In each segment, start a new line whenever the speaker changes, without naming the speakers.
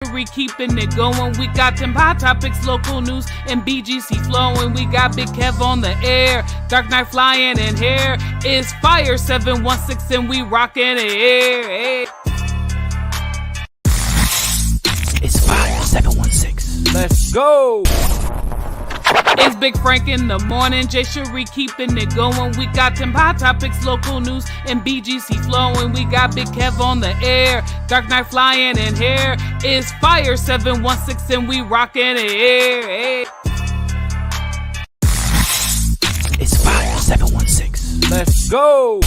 Sheree keeping it going. We got them hot topics, local news, and BGC flowing. We got Big Kev on the air, Dark Knight flying in here. It's Fire 716 and we rocking it here.
It's Fire 716.
Let's go. It's Big Frank in the morning, Jay Sheree keeping it going. We got them hot topics, local news, and BGC flowing. We got Big Kev on the air, Dark Knight flying in here. It's Fire 716 and we rocking it here.
It's Fire 716.
Let's go.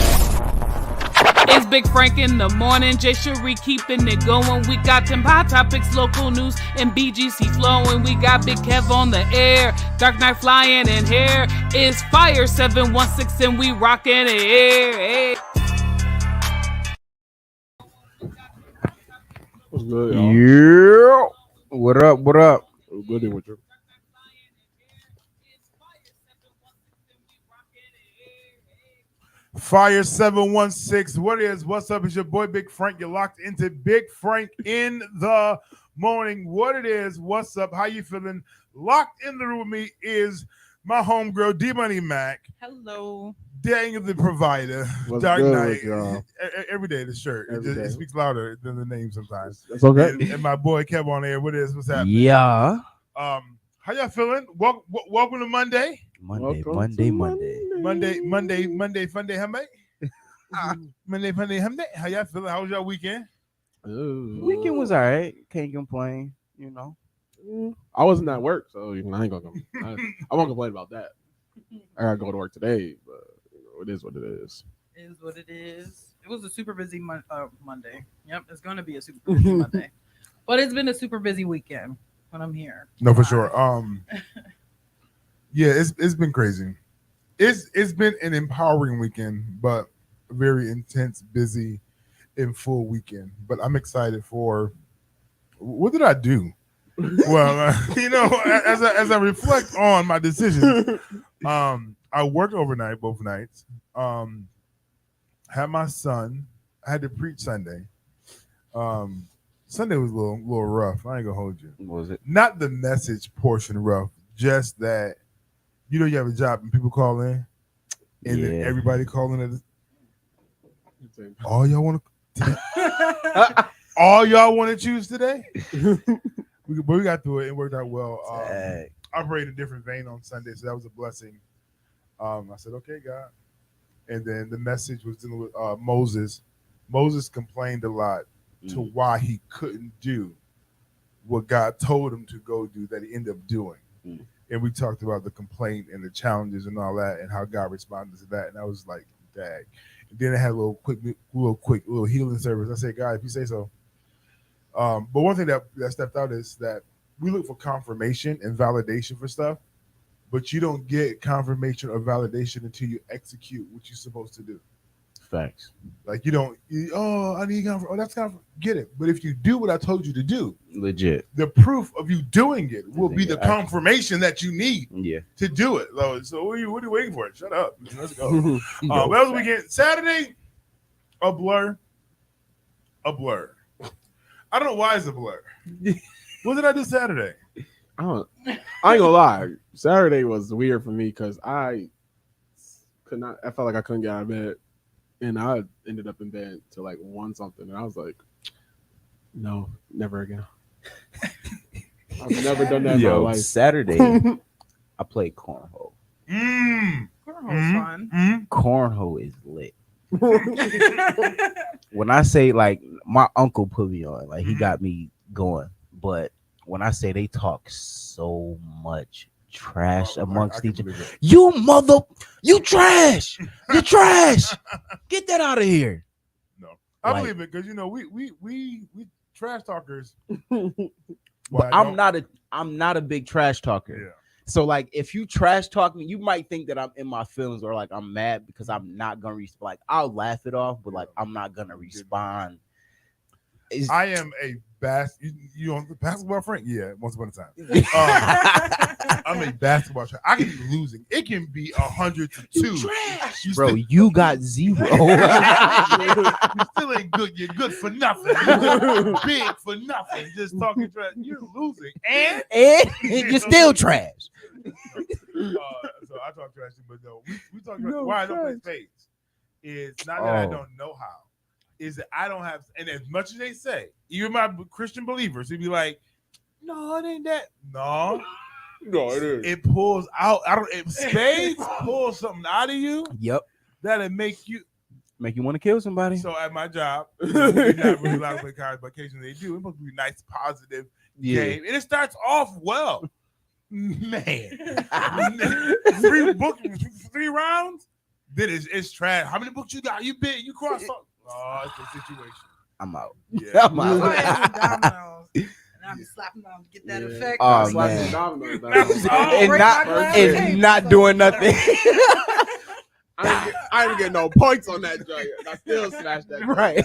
It's Big Frank in the morning, Jay Sheree keeping it going. We got them hot topics, local news, and BGC flowing. We got Big Kev on the air, Dark Knight flying in here. It's Fire 716 and we rocking it here.
What's good, y'all?
Yeah. What up? What up?
What's good with you?
Fire 716. What is? What's up? It's your boy Big Frank. You're locked into Big Frank in the morning. What it is? What's up? How you feeling? Locked in the room with me is my homegirl D Money Mac.
Hello.
Daniel the Provider.
What's
Dark
good
Knight.
with y'all?
Every day the shirt.
Every day.
It speaks louder than the name sometimes.
That's okay.
And my boy Kev on air. What is? What's happening?
Yeah.
How y'all feeling? Welcome to Monday.
Monday.
Monday, fun day, Monday, Monday. How y'all feeling? How was your weekend?
Weekend was all right. Can't complain, you know.
I wasn't at work, so I ain't gonna. I won't complain about that. I gotta go to work today, but it is what it is.
It is what it is. It was a super busy Monday. Yep, it's gonna be a super busy Monday, but it's been a super busy weekend when I'm here.
No, for sure. Yeah, it's been crazy. It's been an empowering weekend, but very intense, busy, and full weekend. But I'm excited for what did I do? Well, as I reflect on my decisions, I worked overnight both nights. Had my son. I had to preach Sunday. Sunday was a little rough. I ain't gonna hold you.
Was it?
Not the message portion rough, just that you have a job and people call in, and then everybody calling it. All y'all want to, all y'all want to choose today. But we got through it and worked out well. Operated in a different vein on Sunday, so that was a blessing. I said, "Okay, God," and then the message was dealing with Moses. Moses complained a lot to why he couldn't do what God told him to go do that he ended up doing. And we talked about the complaint and the challenges and all that and how God responded to that. And I was like, dag. And then I had a little healing service. I said, God, if you say so. But one thing that stepped out is that we look for confirmation and validation for stuff, but you don't get confirmation or validation until you execute what you're supposed to do.
Facts.
Like I need confirmation. Oh, that's confirmation. Get it. But if you do what I told you to do,
Legit.
the proof of you doing it will be the confirmation that you need to do it. So what are you waiting for? Shut up. Let's go. What was the weekend? Saturday, a blur. I don't know why it's a blur. What did I do Saturday?
I ain't gonna lie. Saturday was weird for me because I felt like I couldn't get out of bed. And I ended up in bed till like 1 something. And I was like, no, never again. I've never done that in my life.
Saturday, I played cornhole.
Cornhole's fun.
Cornhole is lit. When I say like my uncle put me on, like he got me going. But when I say they talk so much trash amongst each other, you trash, you're trash. Get that out of here.
No, I believe it because we trash talkers.
But I'm not a big trash talker.
Yeah.
So like if you trash talk me, you might think that I'm in my feelings or like I'm mad because I'm not gonna respond. Like I'll laugh it off, but like I'm not gonna respond
I am a you on the basketball Frank? Yeah, once upon a time. I'm a basketball trash. I can be losing. It can be 100-2.
Bro, you got 0.
You still ain't good. You're good for nothing. You're big for nothing. Just talking trash. You're losing, and
you're still trash.
So I talk trash, but no, we talk about why I don't play spades. It's not that I don't know how. Is that I don't have, and as much as they say, even my Christian believers, they'd be like, "No, it ain't that." No,
it is.
It pulls out. Spades pull something out of you.
Yep.
That'll make you
want to kill somebody.
So at my job, we're not really allowed to play cards, but occasionally they do. It's supposed to be a nice, positive game, and it starts off well. Man, 3 rounds, then it's trash. How many books you got? You bit, you cross. Oh, it's a situation.
I'm out.
Yeah,
I'm out.
And I'll be slapping them to get that effect.
Oh, man. And not doing nothing.
I didn't get no points on that joint. I still smashed that.
Right.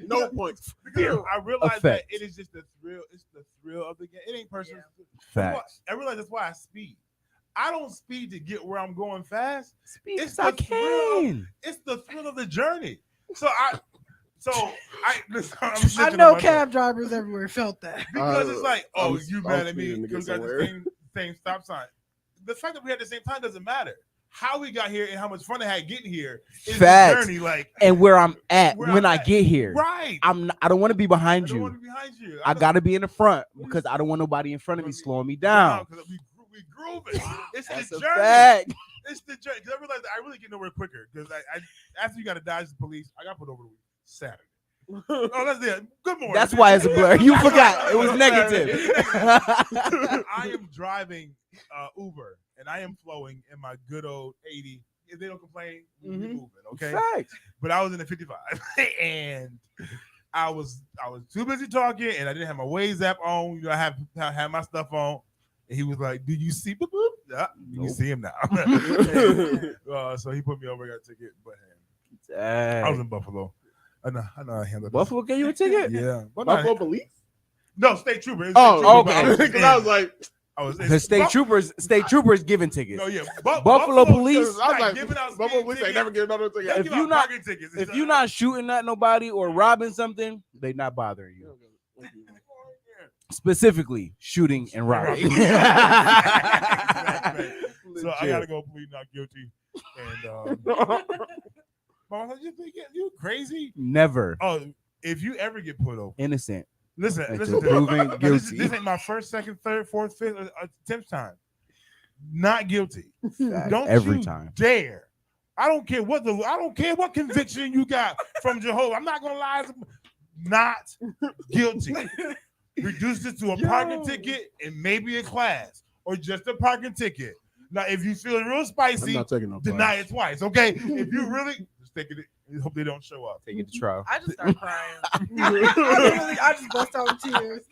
No points.
Because I realize that it is just the thrill. It's the thrill of the game. It ain't personal.
Facts.
I realize that's why I speed. I don't speed to get where I'm going fast.
It's the thrill.
It's the thrill of the journey. I
know cab drivers everywhere felt that.
Because it's like, you mad at me because we got the same stop sign. The fact that we had the same time doesn't matter. How we got here and how much fun I had getting here is the journey. Like, and
where I'm at when I get here.
Right.
I don't want to be behind you.
I
gotta be in the front because I don't want nobody in front of me slowing me down.
We grooving. It's
That's
the
a
journey.
fact.
It's the journey. Because I realized I really get nowhere quicker. Because I after you got to dodge the police, I got put over the week Saturday. Oh, that's it. Good morning.
That's why it's a blur. You forgot. It was negative.
I am driving Uber and I am flowing in my good old 80. If they don't complain, we're moving. Okay.
Facts.
But I was in a 55 and I was too busy talking and I didn't have my Waze app on. You know, I have my stuff on. And he was like, "Do you see?" Boop, boop? Yeah, you can see him now. So he put me over, got a ticket. But I was in Buffalo. I know I handled
Buffalo gave you a ticket?
Yeah.
Buffalo police?
No, state trooper.
Okay.
Because I was like,
the state troopers giving tickets.
No, yeah.
Buffalo police.
I was like,
giving out
Buffalo police ain't never giving another ticket.
If you're not shooting at nobody or robbing something, they not bothering you. Specifically, shooting and robbing.
So I gotta go plead not guilty. And Mama, you crazy?
Never.
Oh, if you ever get put over,
Innocent.
Listen.
Proven guilty.
This ain't my first, second, third, fourth, fifth, 10th time. Not guilty. Don't
every
you
time
dare. I don't care what conviction you got from Jehovah. I'm not gonna lie. Not guilty. Reduce it to a parking ticket and maybe a class or just a parking ticket. Now, if you feel real spicy,
I'm not taking no
deny it twice, okay? If you really just take it, hope they don't show up.
Take it to trial.
I just start crying. I just bust out in tears.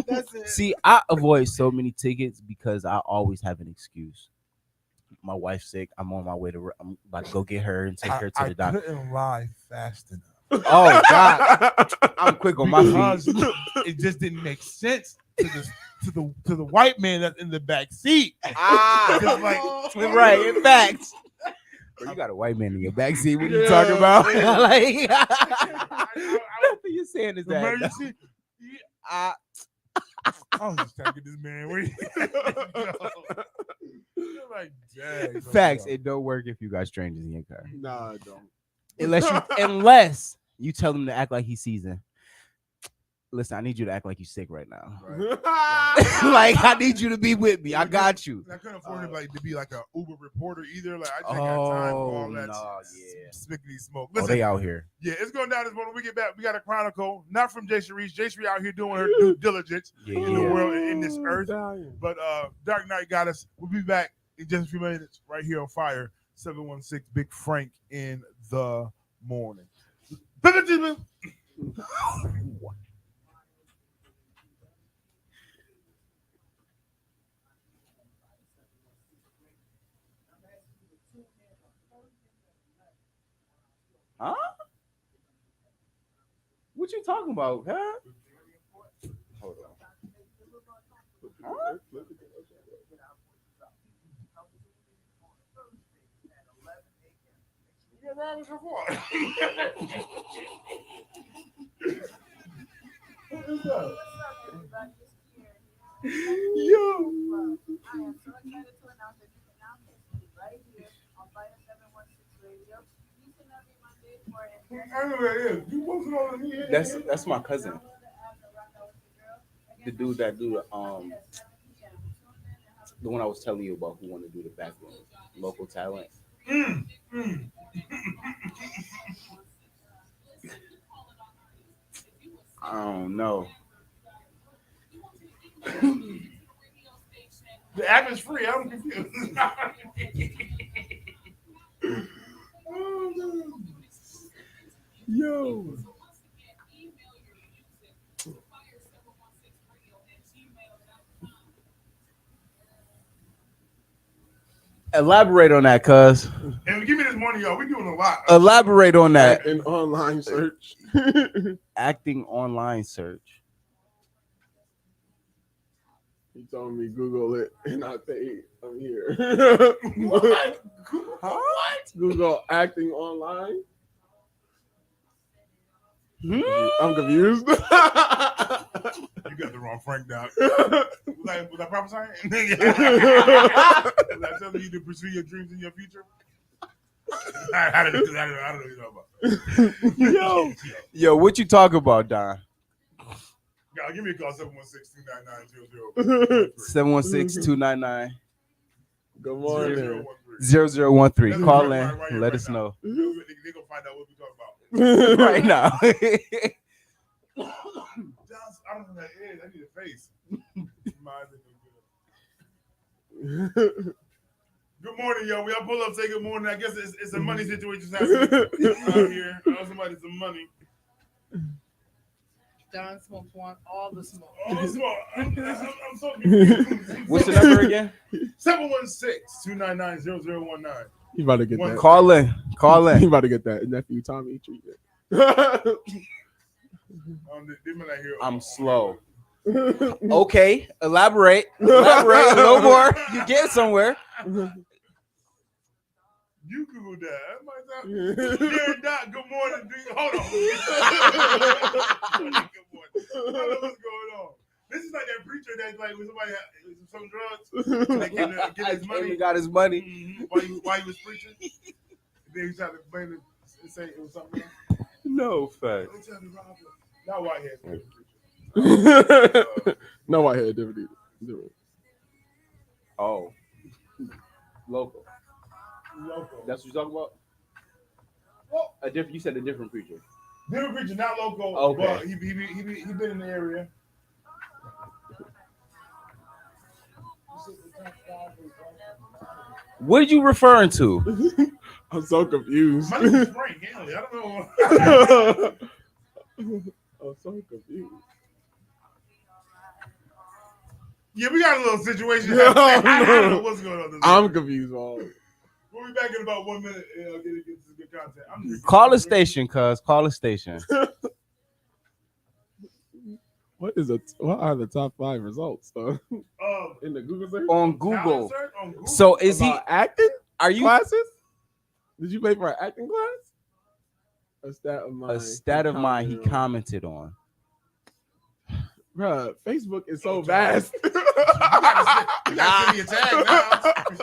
That's it.
See, I avoid so many tickets because I always have an excuse. My wife's sick. I'm on my way to. I'm about to go get her and take her to the doctor.
I couldn't lie fast enough.
Oh God, I'm quick on my feet.
It just didn't make sense to the white man that's in the back seat.
Right, in fact. Bro, you got a white man in your back seat. What are you talking about? Like, nothing you're saying is that.
Emergency. I was just trying to get this man. Where like, dang,
facts. It don't work if you got strangers in your car.
Nah, it don't.
Unless you tell them to act like he's seasoned. Listen, I need you to act like you're sick right now.
Right.
Like, I need you to be with me. I got you.
I couldn't afford him to be like an Uber reporter either. Like, I just got time for all that spickety smoke. Listen,
they out here.
Yeah, it's going down this morning. We get back. We got a chronicle, not from Jay Cherie. Jay Cherie out here doing her due diligence in the world and in this earth. But Dark Knight got us. We'll be back in just a few minutes right here on Fire 716 Big Frank in the morning.
Huh? What you talking about, huh? Hold on. Huh?
Yo. I am so excited to announce that you can now catch me right here on Fire 716 Radio each and every Monday for an
I know that is. You wasn't on me.
That's my cousin. The dude that do the one I was telling you about who want to do the background, local talent. I don't know.
The app is free. I'm confused.
Yo.
Elaborate on that, cuz.
And give me this money, y'all. We doing a lot.
Elaborate on that.
An online search.
Acting online search.
He told me Google it, and I paid. I'm here.
What?
What? Google acting online. I'm confused.
You got the wrong Frank down. Was I prophesying? Was I telling you to pursue your dreams in your future? I don't know what you're talking about.
Yo, what you talk about, Don?
Y'all, give me a call, 716-299-0013.
716-299-0013.
Good morning.
0013. Call in. Let us know.
They gonna find out what we talking about.
Right now.
I don't know what that is. I need a face. Good morning, yo. We all pull up, say good morning. I guess it's a money situation happening out here. I know somebody some money.
Don Smokes want all the smoke.
All the smoke. I'm so confused.
What's the number again?
716-299-0019.
You about to get that.
Call in.
You about to get that nephew Tommy treatment.
I'm slow. Okay, elaborate a little more. You get somewhere.
You Googled that. Dear Doc, good morning. Hold on. Good morning. I don't know what's going on. This is like that preacher that's like when somebody had some drugs. They came to get his money.
He got his money.
Mm-hmm. While he was preaching. Then he tried to explain it and say it was something else.
No fact.
Not whitehead.
No whitehead, different.
Oh. Local. That's what you're talking about?
Well,
You said a different preacher.
Different preacher, not local.
Okay.
But he been in the area.
What are you referring to?
I'm so confused.
My name is Frank Hanley. I don't know.
I'm so confused.
Yeah, we got a little situation. I don't know what's going on.
I'm confused. All.
We'll be back in about 1 minute. Get some good content.
Call a station, cuz. Call a station.
What are the top 5 results though? In the Google search?
On Google. So is he
acting?
Are you
classes? Did you pay for an acting class? A stat of mine.
He commented on.
Bruh, Facebook is so vast.
You got to give me a tag now.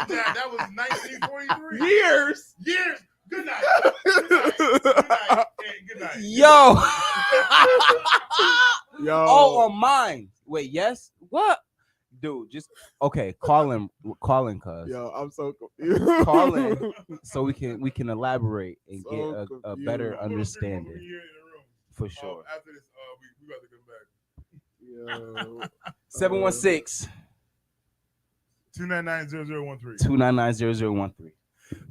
That was 1943.
Years. Good night. Good night.
Yo.
Yo.
Oh, on mine. Wait, yes? What? Dude, just okay. Call him, cuz.
Yo, I'm so confused.
Call in so we can elaborate and get a better understanding. For sure.
After this, we got to come back.
Yo.
716
299-0013.
299-0013.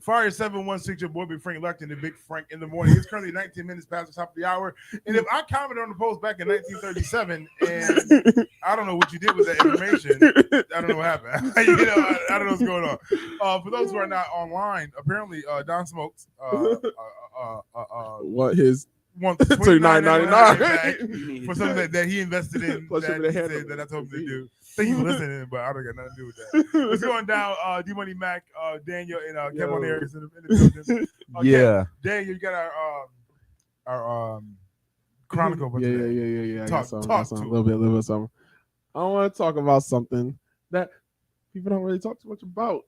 Fire 716, your boy Big Frank Luckton, the Big Frank in the morning. It's currently 19 minutes past the top of the hour. And if I commented on the post back in 1937, and I don't know what you did with that information, I don't know what happened. I don't know what's going on. For those who are not online, apparently Don Smokes.
What his
wants
$29.99
for something that he invested in
Plus
that,
shipping and
he said
handling.
that I told him to do. Thank you for listening, but I don't got nothing to do with that. Let's go on down. D Money Mac, Daniel, and Kevin Harris in the building.
Yeah.
Daniel, you got our chronicle. For today.
Yeah.
Talk
A
to
little bit of something. I want to talk about something that people don't really talk too much about.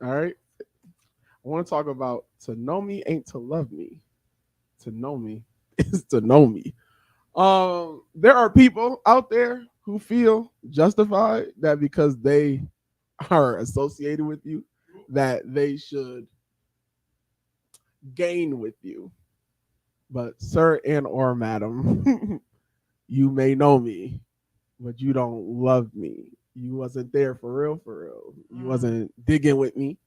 All right. I want to talk about to know me ain't to love me. To know me is to know me. There are people out there who feel justified that because they are associated with you, that they should gain with you. But sir and or madam, you may know me, but you don't love me. You wasn't there for real, for real. You wasn't digging with me.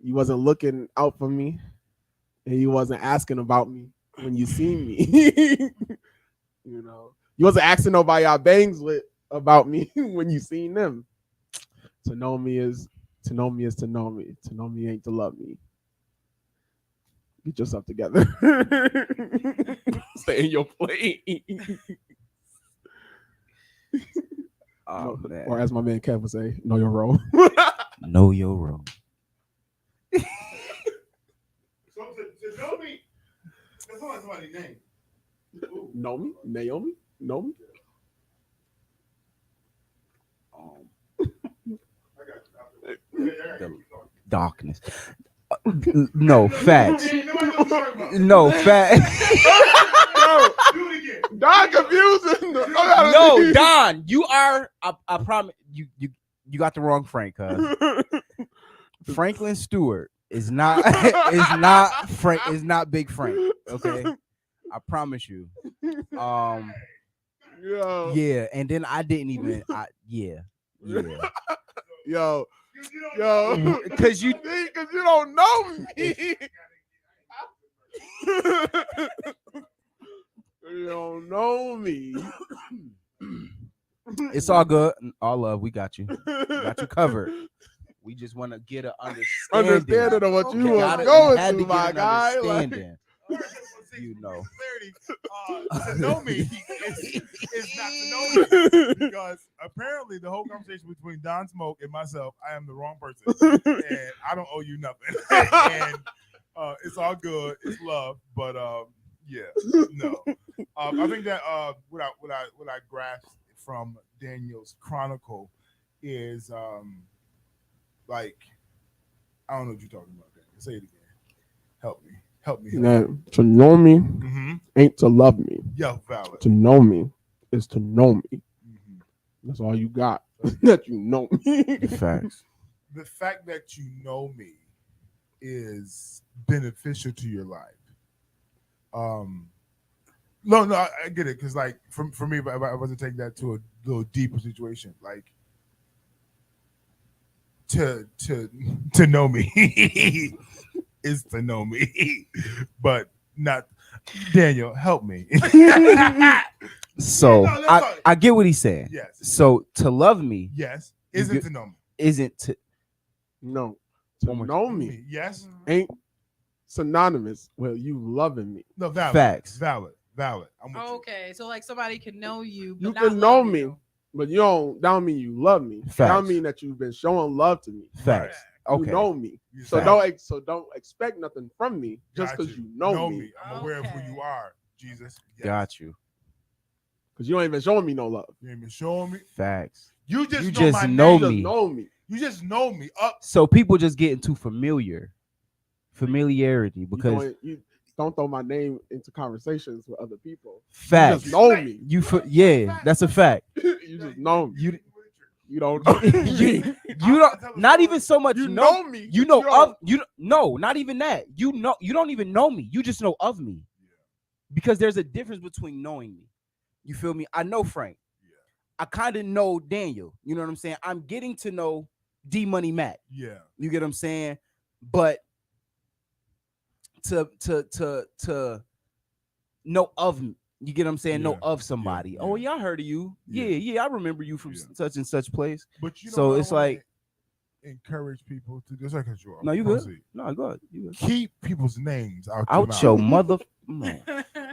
You wasn't looking out for me. And you wasn't asking about me when you seen me. You know, you wasn't asking nobody I bangs with about me when you seen them. To know me is to know me is to know me. To know me ain't to love me. Get yourself together. Stay in your place.
Oh, man.
Or as my man Kev would say, know your role.
Know your role.
So to know me, that's not somebody's name.
Know me? Naomi? Know me?
The darkness. No, facts. No, facts.
Don confusing.
No, Don, you are. I promise you got the wrong Frank. Franklin Stewart is not Frank. Is not Big Frank. Okay, I promise you. Yeah, and then I didn't even. Yeah.
Yo,
because you
don't know me. You don't know me.
It's all good. All love. We got you. We got you covered. We just want to get an
understanding of what you
were
going through, my guy.
You know.
To know me is not to know me, because apparently the whole conversation between Don Smoke and myself, I am the wrong person, and I don't owe you nothing. And it's all good. It's love, but yeah, no. I think that what I grasped from Daniel's chronicle is like, I don't know what you're talking about. Daniel. Say it again. Help me.
Now, to know me ain't to love me.
Yeah, valid.
To know me is to know me. That's all you got. That you know me.
Facts.
The fact that you know me is beneficial to your life. No, I get it, because like for me, if I was to take that to a little deeper situation, like to know me is to know me, but not Daniel. Help me.
So I get what he's saying.
Yes.
So to love me,
yes, isn't to know me.
Isn't to
no. To know me,
yes,
ain't synonymous with you loving me.
No, valid.
Facts.
Valid. I'm with
Okay, so like somebody can know you,
You
but
can know me, but you don't mean you love me.
Facts.
That don't mean that you've been showing love to me.
Facts. Okay.
You know me, so don't expect nothing from me just because you know me.
I'm aware of who you are, Jesus. Yes.
Got you.
Because you ain't even showing me no love.
You ain't been showing me.
Facts.
You just
know
my
know
name.
me.
You just know me.
You just know me.
So people just getting too familiarity because
you don't throw my name into conversations with other people.
Facts.
You just know me.
Yeah, that's a fact.
You just know me. You don't.
you don't. Not even so much.
You know me.
You know of you. No, not even that. You know. You don't even know me. You just know of me. Because there's a difference between knowing me. You feel me? I know Frank. I kind of know Daniel. You know what I'm saying? I'm getting to know D Money Mac.
Yeah.
You get what I'm saying? But to know of me. You get what I'm saying? Know of somebody. Yeah. Oh, yeah, I heard of you. Yeah, I remember you from such and such place.
But you know,
so it's like
encourage people to just like
no, you good. No, go ahead. You good.
Keep people's names out
your mother.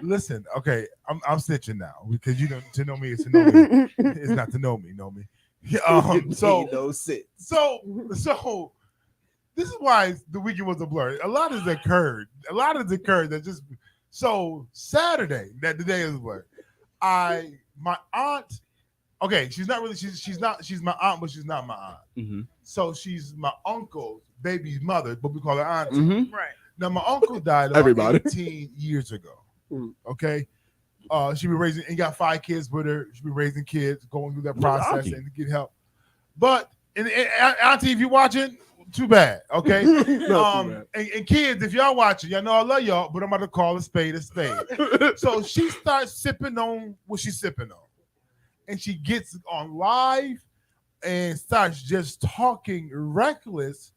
Listen, okay, I'm snitching now because you don't to know me is to know me. It's not to know me, know me. So this is why the weekend was a blur. A lot has occurred. That just so Saturday that the day is a blur. My aunt. Okay, she's not really. She's my aunt, but she's not my aunt.
Mm-hmm.
So she's my uncle's baby's mother, but we call her auntie.
Mm-hmm.
Right.
Now my uncle died about
Everybody.
18 years ago.
Mm.
Okay, she been raising and got 5 kids with her. She been raising kids, going through that process
auntie.
and to get help. But and auntie, if you're watching, too bad. Okay,
Not too bad.
and kids, if y'all watching, y'all know I love y'all, but I'm about to call a spade a spade. So she starts sipping on what she's sipping on. And she gets on live and starts just talking reckless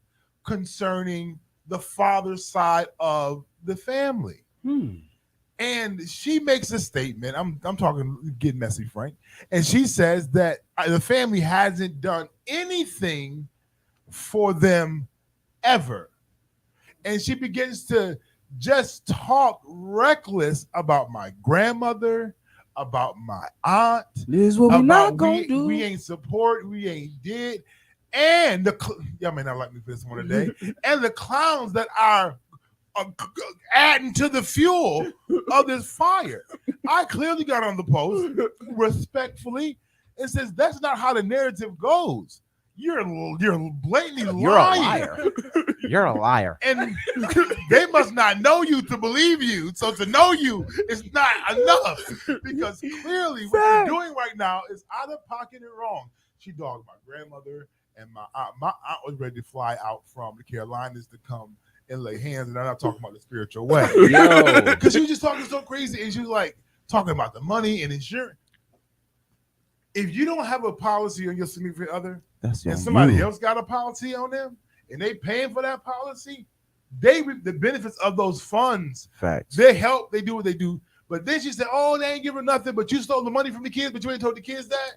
concerning the father's side of the family. And she makes a statement. I'm talking getting messy, Frank. And she says that the family hasn't done anything for them ever. And she begins to just talk reckless about my grandmother, about my aunt.
This is what we not gonna do.
We ain't support. We ain't did. And y'all may not like me for this one today. And the clowns that are adding to the fuel of this fire. I clearly got on the post respectfully and says that's not how the narrative goes. You're blatantly lying.
You're a liar. You're a liar.
And they must not know you to believe you. So to know you is not enough because clearly what you're doing right now is out of pocket and wrong. She dogged my grandmother and my aunt. My aunt was ready to fly out from the Carolinas to come and lay hands. And I'm not talking about the spiritual way.
Yo.
Because she was just talking so crazy and she was like talking about the money and insurance. If you don't have a policy on your significant other, and somebody else got a policy on them, and they paying for that policy, they reap the benefits of those funds.
Facts.
They help, they do what they do. But then she said, "Oh, they ain't giving nothing, but you stole the money from the kids, but you ain't told the kids that."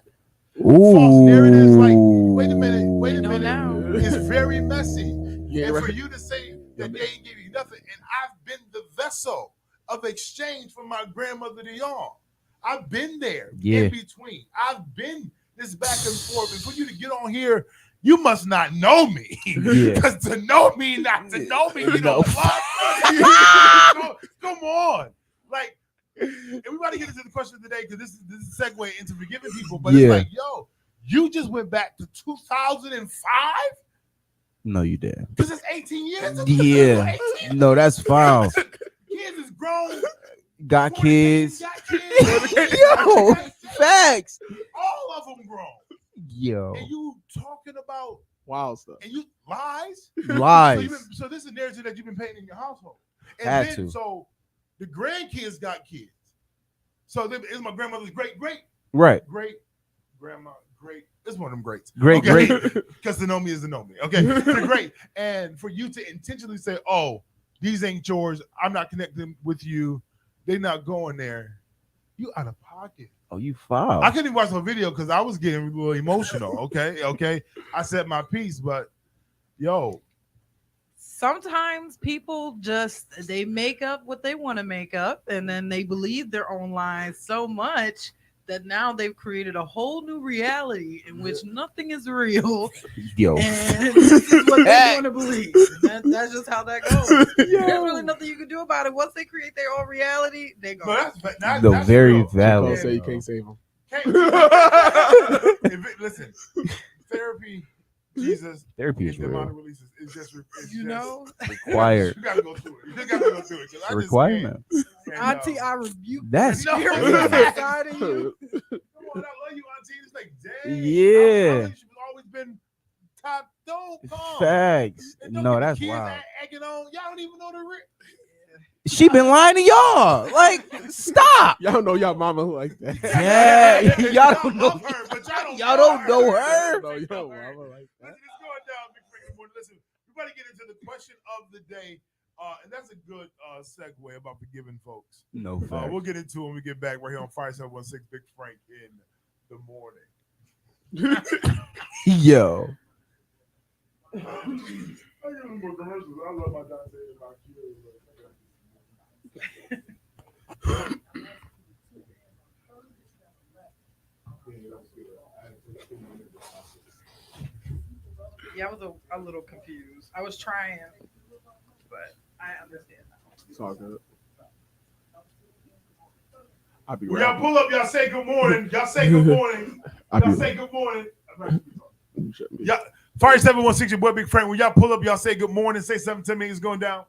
Ooh.
False narratives. Like, wait a minute.
No, now.
It's very messy.
Yeah,
and
right.
for you to say that they ain't giving you nothing, and I've been the vessel of exchange from my grandmother to y'all. I've been there in between. I've been this back and forth. And for you to get on here, you must not know me. Because to know me, not to know me, you know what? Come on. Like, and we got to get into the question of the day because this is a segue into forgiving people. But it's like, yo, you just went back to 2005?
No, you did.
Because it's 18 years ago.
Yeah.
18.
No, that's foul.
Kids is grown.
Got kids.
Got kids.
Yo, facts.
All of them grown.
Yo.
And you talking about
Wild stuff.
and you lies.
Lies.
So this is a narrative that you've been painting in your household. And
Had
then
to.
so the grandkids got kids. So it's my grandmother's great
Right.
grandma. It's one of them greats.
Great.
Because to know me is to know me. Okay. They're great. And for you to intentionally say, "Oh, these ain't yours. I'm not connecting with you. They're not going there." You out of pocket.
Oh, you foul.
I couldn't even watch the video because I was getting a little emotional. Okay. I said my piece, but yo,
Sometimes people they make up what they want to make up, and then they believe their own lies so much that now they've created a whole new reality in which nothing is real.
Yo.
And this is what they want to believe. That's just how that goes. There's really nothing you can do about it. Once they create their own reality, they go.
no, that's
The very
real.
valid.
Say you can't save them.
Listen, therapy, Jesus,
Therapy is
the amount
real.
of releases is just
Required.
You gotta go through it. You just gotta go through it. 'Cause I
It's a
just
requirement.
can't.
Auntie, I rebuke
That's
No.
spirit
crazy.
inside of you.
Come on, I love you, Auntie. It's like, dang.
Yeah.
She's always been top dope.
Facts.
And don't
No,
get the
that's
kids
wild.
Acting on. Y'all don't even know the real.
She been lying to y'all. Like, stop.
Y'all know y'all mama like that.
Yeah, y'all don't know.
love her, but
Y'all don't know her.
No, y'all mama like that.
Listen, it's going down, Big Frank Morning. Listen, we got to get into the question of the day, and that's a good segue about forgiving folks.
No facts.
We'll get into it when we get back right here on Fire 716 Big Frank in the morning.
Yo.
I give more commercials. I love my Dante about you.
Yeah, I was a little confused. I was trying, but I understand now.
It's all good. I'll be
When y'all
right.
pull up, y'all say good morning. Y'all say good morning. Y'all say good morning. Yeah, Fire 716, your boy Big Frank. When y'all pull up, y'all say good morning. Say something to me. It's going down.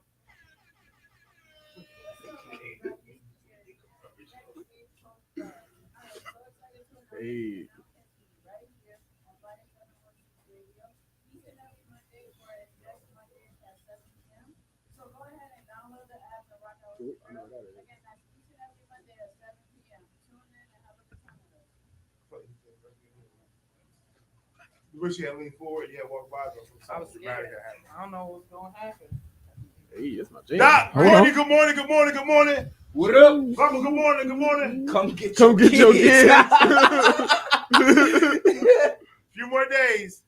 Hey.
So go ahead and download the app and rock out with us. Again, that's each and every Monday at 7 p.m. Tune in and have a good time with us.
You wish you had leaned forward. Yeah, walk by.
I was scared. I don't know what's going to happen.
Hey, it's my jam.
Doc,
Hold on.
good morning, good morning, good morning.
What up?
Mama, good morning, good morning.
Come get
Come get your
kids.
Few more days.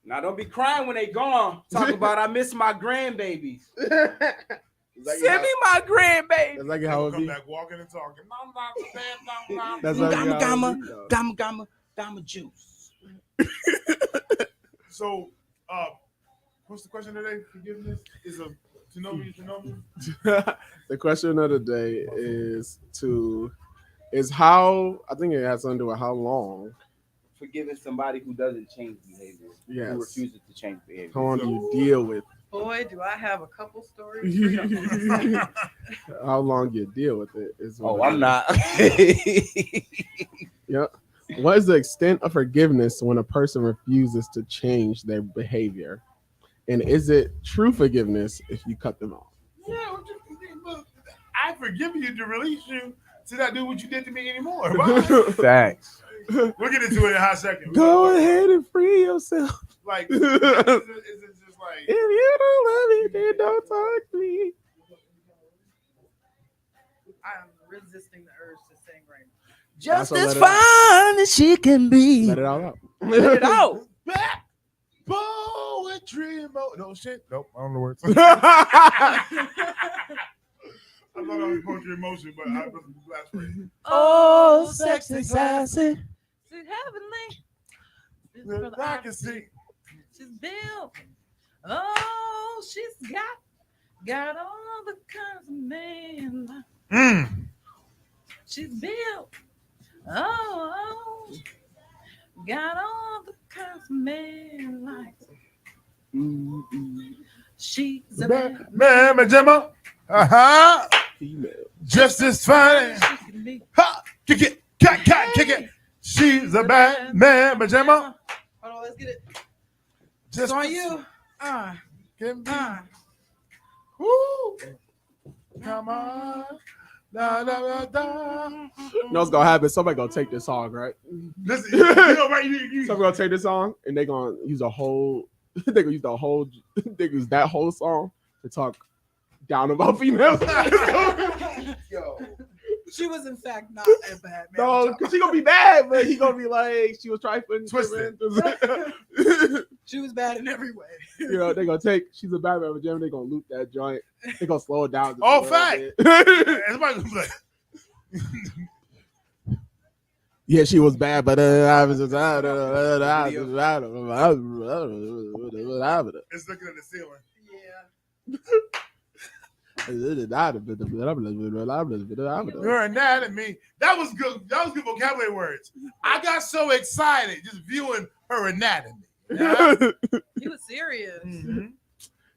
Now don't be crying when they gone. Talk about I miss my grandbabies. Send me my grandbaby.
That's like how it
Come
be.
back walking and talking.
That's like how it
Gamma,
be, though.
gamma juice.
So, what's the question today? Forgiveness is a to know me, to know me.
The question of the day is how, I think it has something to do with how long.
Forgiving somebody who doesn't change behavior.
Yes.
Who refuses to change behavior.
How long do you deal with?
Boy, do I have a couple stories. for y'all.
How long you deal with it is what
Oh,
it
I'm
is.
not.
Yep. What is the extent of forgiveness when a person refuses to change their behavior? And is it true forgiveness if you cut them off?
Yeah, look, I forgive you to release you to not do what you did to me anymore.
Facts.
We'll get into it in a hot second.
Go ahead and free yourself.
Like, is it just like,
If you don't love me, then don't talk to me.
I'm resisting the urge to sing right now.
Just
That's
as
a let it out.
fine as she can be.
Let it all out.
Let it out.
poetry mode? No shit. Nope, I don't know words. I thought I was poetry emotion, but I was last phrase.
Oh, sexy, sassy.
She's heavenly. This
Look,
brother
I
I
can see.
She's built. Oh, she's got all the kinds of man. She's built. Oh, got all the kinds of man like. She's a
Man, Gemma.
Female.
Just as fine. Ha! Kick it. Kick it. She's a bad man, Gemma.
Hold on, let's get it.
Just
It's on you.
Woo. Come on. Da, da, da, da.
You know what's gonna happen? Somebody gonna take this song, right?
Listen, you know, right?
Somebody gonna take this song and they gonna use a whole. They gonna use the whole. They use that whole song to talk down about females.
Yo.
She was in fact not a bad man.
No, because she gonna be bad, but he gonna be like she was trifling,
Twisted.
She was bad in every way.
You know, they gonna take. She's a bad man, Jim. They gonna loop that joint. They gonna slow it down. just a
Oh,
little
fact.
bit.
Everybody gonna be like,
Yeah, she was bad, but I was just.
it's looking at the ceiling.
Yeah.
Your anatomy. That was good. That was good vocabulary words. I got so excited just viewing her anatomy. Yeah?
He was serious.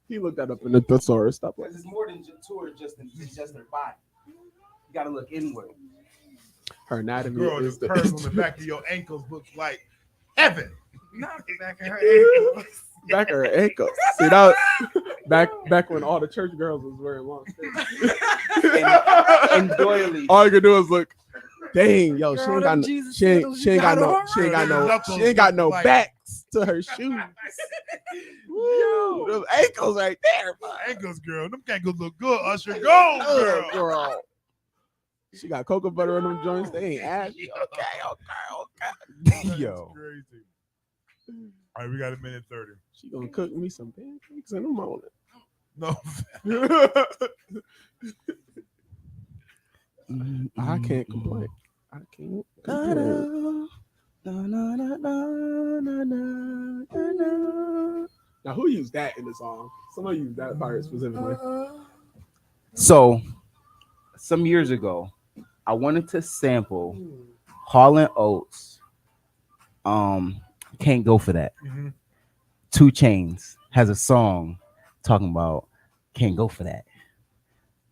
He looked that up in the thesaurus. Stop
Because
it.
it's more than just her body. You gotta look inward.
Her anatomy
Girl,
is
the curves on the back of your ankles looks like heaven.
Not the back of her ankles.
back of her ankles. See that back when all the church girls was wearing long skirts.
And doilies.
All you can do is look. Dang, yo, she
Girl,
ain't got
them
no,
Jesus
she ain't
sandals
got
you
no,
got
she ain't got
on.
no,
Knuckles
she ain't got no
like-
backs to her shoes. Woo, those ankles right there, bro.
Ankles, girl. Them ankles look good. Usher, go, girl.
Girl. She got cocoa butter on them joints. They ain't ashy. Okay.
Yo.
Crazy. All right, we got a minute 30.
She gonna cook me some pancakes in the morning.
No.
I can't complain. I can't complain. Now, who used that in the song? Somebody used that part specifically.
So, some years ago, I wanted to sample Hall and Oates. Can't Go For That.
Mhm.
2 Chainz has a song talking about Can't Go For That.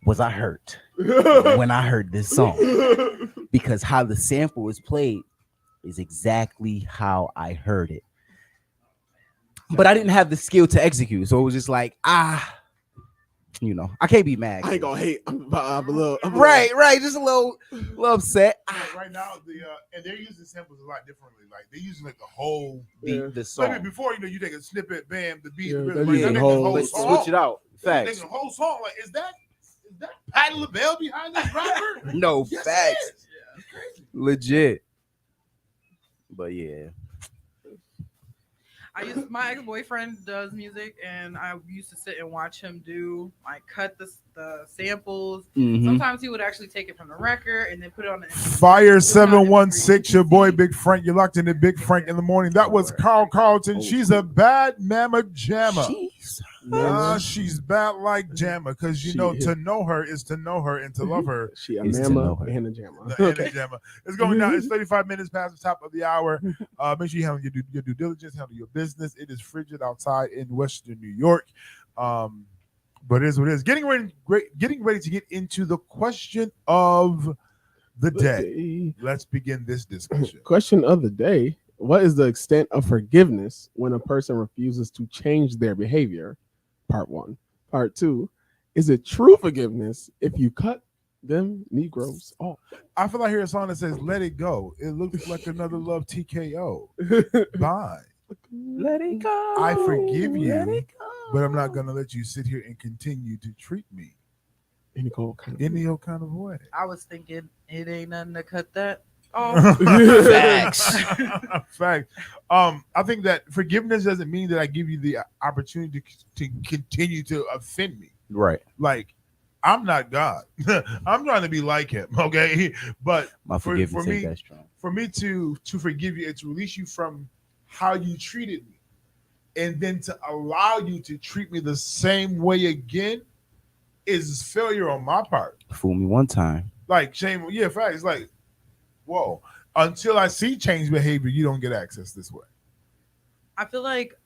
Was I hurt when I heard this song? Because how the sample is played is exactly how I heard it. But I didn't have the skill to execute. So it was just like, I can't be mad.
I ain't gonna hate. I'm a little.
Right. Just a little upset.
Right now, and they're using samples a lot differently. Like they're using like the whole
Yeah.
The song.
Like before, you take a snippet, bam, the beat,
Yeah,
the
they're
rhythm.
using
They're
whole-
making
Let's
song.
switch it out.
They're
Facts.
making a whole song. Like, is that Patti LaBelle behind this rapper?
No,
Yes,
facts.
it is. It's crazy.
Legit. But yeah.
My ex-boyfriend does music, and I used to sit and watch him cut the samples.
Mhm.
Sometimes he would actually take it from the record and then put it on the
Fire 716, your boy Big Frank. You're locked into Big Frank in the morning. That was Carl Carlton. She's a bad mama jamma. She's bad like jamma, because to know her is to know her, and to love her
She a
Is to
mama
know her.
and a jammer.
the Anna Jamma. It's going down. It's 35 minutes past the top of the hour. Make sure you handle your due diligence, handle your business. It is frigid outside in Western New York. But it is what it is. Getting ready to get into the question of the day. Let's begin this discussion.
Question of the day: what is the extent of forgiveness when a person refuses to change their behavior? Part 1. Part 2: is it true forgiveness if you cut them Negroes off?
I feel like I hear a song that says "Let It Go." It looks like another love TKO. Bye.
Let it go.
I forgive you,
Let it go.
but I'm not gonna let you sit here and continue to treat me
Any old kind of
any old kind of way.
I was thinking it ain't nothing to cut that off.
Facts.
Fact. I think that forgiveness doesn't mean that I give you the opportunity to continue to offend me.
Right.
Like, I'm not God. I'm trying to be like him, okay? But
My
for
forgiveness ain't
me,
that strong.
for me to forgive you and to release you from how you treated me, and then to allow you to treat me the same way again, is failure on my part.
Fool me one time.
Like, shame. Yeah, fact. It's like, whoa. Until I see change behavior, you don't get access this way.
I feel like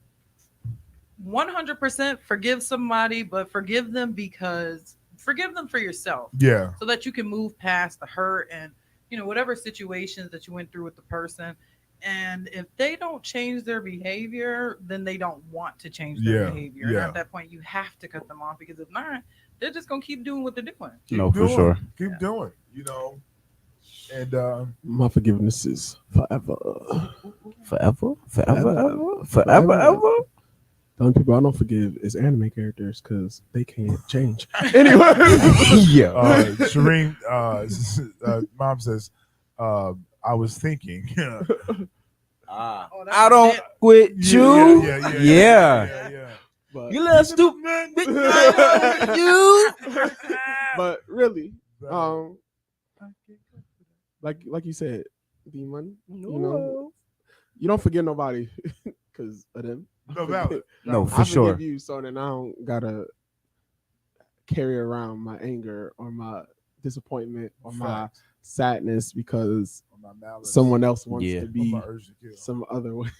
100% forgive somebody, but forgive them for yourself,
Yeah.
so that you can move past the hurt and whatever situations that you went through with the person. And if they don't change their behavior, then they don't want to change their behavior. And
Yeah.
at that point, you have to cut them off, because if not, they're just gonna keep doing what they're doing.
No, for sure.
Keep doing, And
My forgiveness is forever.
Forever?
Forever.
Ever?
The only people I don't forgive is anime characters because they can't change. Anyway,
Yeah.
Shireen, mom says, I was thinking.
Oh, that's
I don't
it.
quit you.
Yeah.
but,
You little stupid. You.
but really, like you said, D-Money, you don't forgive nobody because of them.
No valid.
No,
I
for sure.
forgive you so that I don't gotta carry around my anger or my disappointment or my sadness because someone else wants
Yeah.
to be
My urge to kill.
some other way.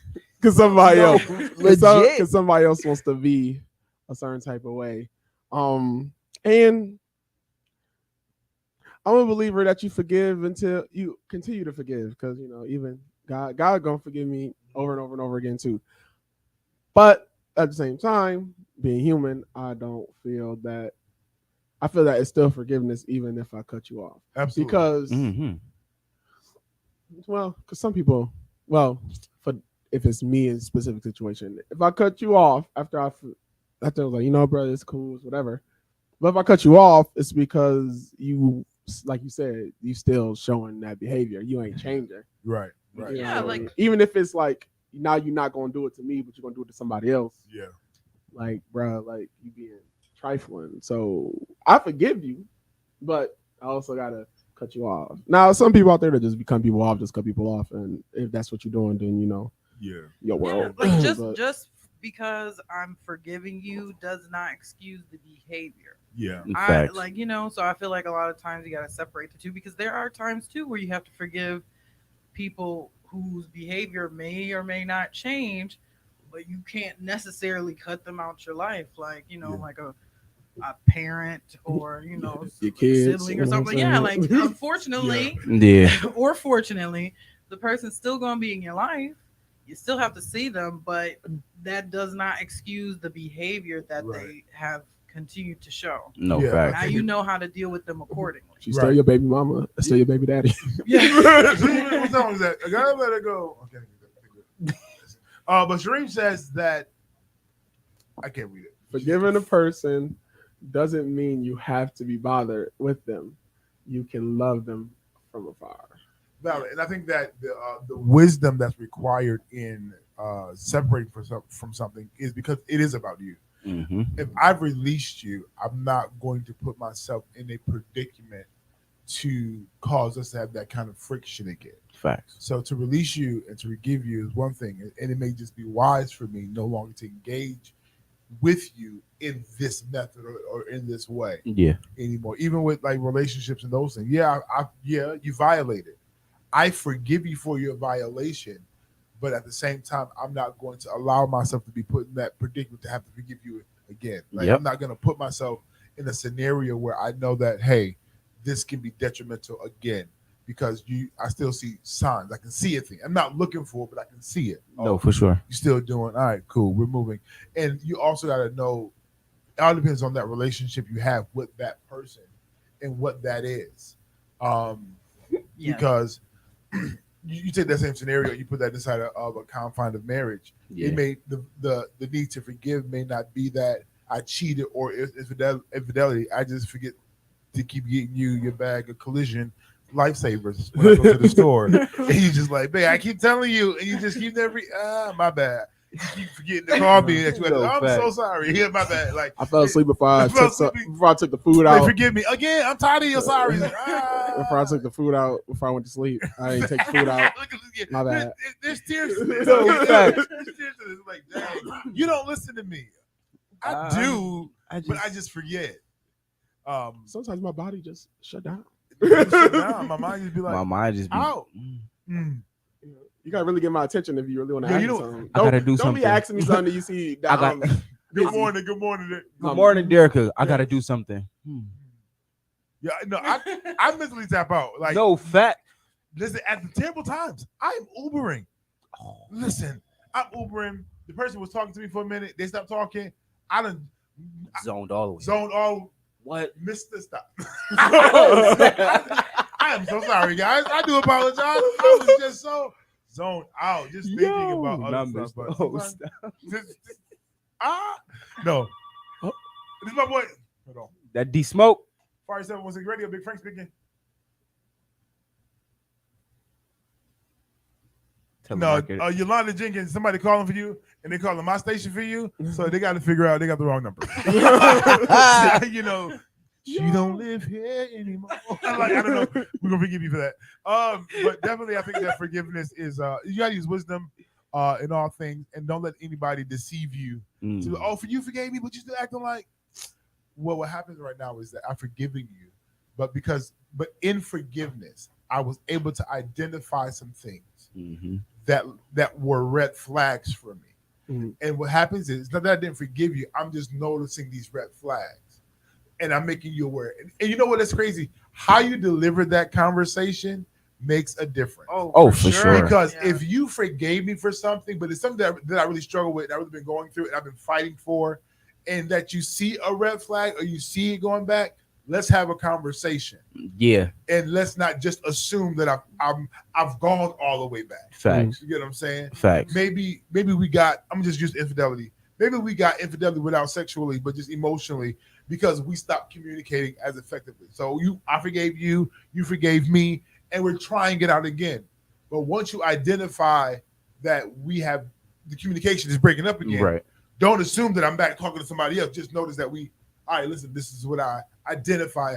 Because somebody else, because somebody else wants to be a certain type of way. And I'm a believer that you forgive until you continue to forgive, because even God gonna forgive me over and over and over again too. But at the same time, being human, I feel that it's still forgiveness even if I cut you off.
Absolutely.
Because because some people, if it's me in a specific situation, if I cut you off after I was like, brother, it's cool, it's whatever. But if I cut you off, it's because you, like you said, you still showing that behavior. You ain't changing.
Right.
Yeah, like-
even if it's like now you're not gonna do it to me, but you're gonna do it to somebody else.
Yeah.
Like, bro, like you being trifling. So I forgive you, but I also gotta cut you off. Now, some people out there that just become people off, just cut people off, and if that's what you're doing, then your world.
Like
But-
just because I'm forgiving you does not excuse the behavior.
Yeah.
I so I feel like a lot of times you gotta separate the two because there are times too where you have to forgive people whose behavior may or may not change, but you can't necessarily cut them out your life, like like a parent or
your kids,
sibling or something. Yeah, like unfortunately, or fortunately, the person's still gonna be in your life. You still have to see them, but that does not excuse the behavior that they have continued to show.
No
Yeah.
fact.
Now you know how to deal with them accordingly.
She's still your baby mama, still your baby daddy.
What song is that? I gotta let it go. Okay. But Shereen says that I can't read it.
Forgiving a person doesn't mean you have to be bothered with them. You can love them from afar.
Valid. And I think that the wisdom that's required in separating from something is because it is about you.
Mm-hmm.
If I've released you, I'm not going to put myself in a predicament to cause us to have that kind of friction again.
Facts.
So to release you and to forgive you is one thing, and it may just be wise for me no longer to engage with you in this method or in this way anymore. Even with like relationships and those things. Yeah, you violated. I forgive you for your violation, but at the same time, I'm not going to allow myself to be put in that predicament to have to forgive you again. Like I'm not going to put myself in a scenario where I know that, hey, this can be detrimental again because I still see signs. I can see a thing. I'm not looking for it, but I can see it.
No, for sure.
You're still doing, all right, cool, we're moving. And you also got to know, it all depends on that relationship you have with that person and what that is. Because you take that same scenario, you put that inside of a confine of marriage. It may the need to forgive may not be that I cheated or infidelity. I just forget to keep getting you your bag of collision lifesavers when I go to the store, and you just like, babe, I keep telling you, and you just keep my bad. You keep forgetting to call me. I'm so sorry. Yeah, my bad. Like
I fell asleep before I took the food out.
Forgive me again. I'm tired of your sorries.
Before I took the food out, before I went to sleep, I didn't take the food out. My bad.
There's tears to this. There's tears to this. Like, dang, you don't listen to me. I do, but I just forget.
Sometimes my body just shut down.
My mind just be like,
out. You gotta really get my attention if you really want to ask me something.
I gotta do something.
Don't be asking me something that you see. That,
Good morning,
Derek. I gotta do something.
Yeah, no, I mentally tap out. Like,
no fact.
Listen, at the terrible times, I am Ubering. Listen, I'm Ubering. The person was talking to me for a minute. They stopped talking. I done
zoned all the way.
What? Mr. Stop. I am so sorry, guys. I do apologize. I was just so zoned out, just thinking about other stuff. No. This is my boy. Hold on.
That D Smoke.
Fire 716 Radio, Big Frank speaking. No, Yolanda Jenkins, somebody calling for you, and they calling my station for you, so they got to figure out they got the wrong number. She don't live here anymore. I don't know. We're gonna forgive you for that. But definitely, I think that forgiveness is you gotta use wisdom in all things, and don't let anybody deceive you. For you forgave me, but you still acting like. Well, what happens right now is that I've forgiven you, but in forgiveness, I was able to identify some things that were red flags for me. And what happens is not that I didn't forgive you, I'm just noticing these red flags, and I'm making you aware. And you know what? It's crazy. How you deliver that conversation makes a difference.
Oh, for sure.
Because if you forgave me for something, but it's something that I really struggle with, and I've really been going through, and I've been fighting for. And that you see a red flag or you see it going back, let's have a conversation.
Yeah.
And let's not just assume that I've gone all the way back.
Facts.
You get what I'm saying?
Facts.
Maybe we got, I'm just use infidelity. Maybe we got infidelity without sexually, but just emotionally because we stopped communicating as effectively. So I forgave you, you forgave me, and we're trying it out again. But once you identify that we have the communication is breaking up again,
right?
Don't assume that I'm back talking to somebody else. Just notice that all right, listen, this is what I identify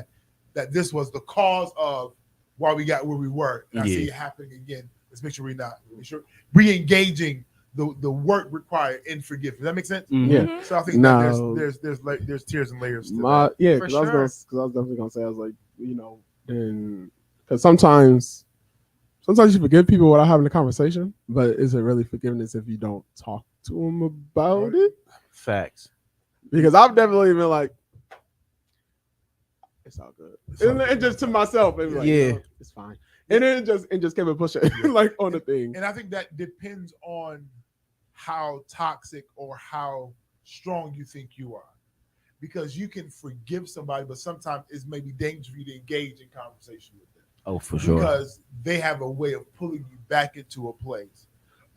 that this was the cause of why we got where we were. And I see it happening again. Let's make sure we're not re-engaging the work required in forgiveness. Does that make sense?
Yeah.
So I think that there's tiers and layers to that.
Yeah, because I was definitely gonna say, I was like, you know, because sometimes you forgive people without having a conversation, but is it really forgiveness if you don't talk to them about it?
Facts.
Because I've definitely been like, it's all good, and just to myself, and like,
yeah,
oh, it's fine, and then it just came and push it like on the thing.
And I think that depends on how toxic or how strong you think you are, because you can forgive somebody, but sometimes it's maybe dangerous for you to engage in conversation with them.
Oh, for sure.
Because they have a way of pulling you back into a place.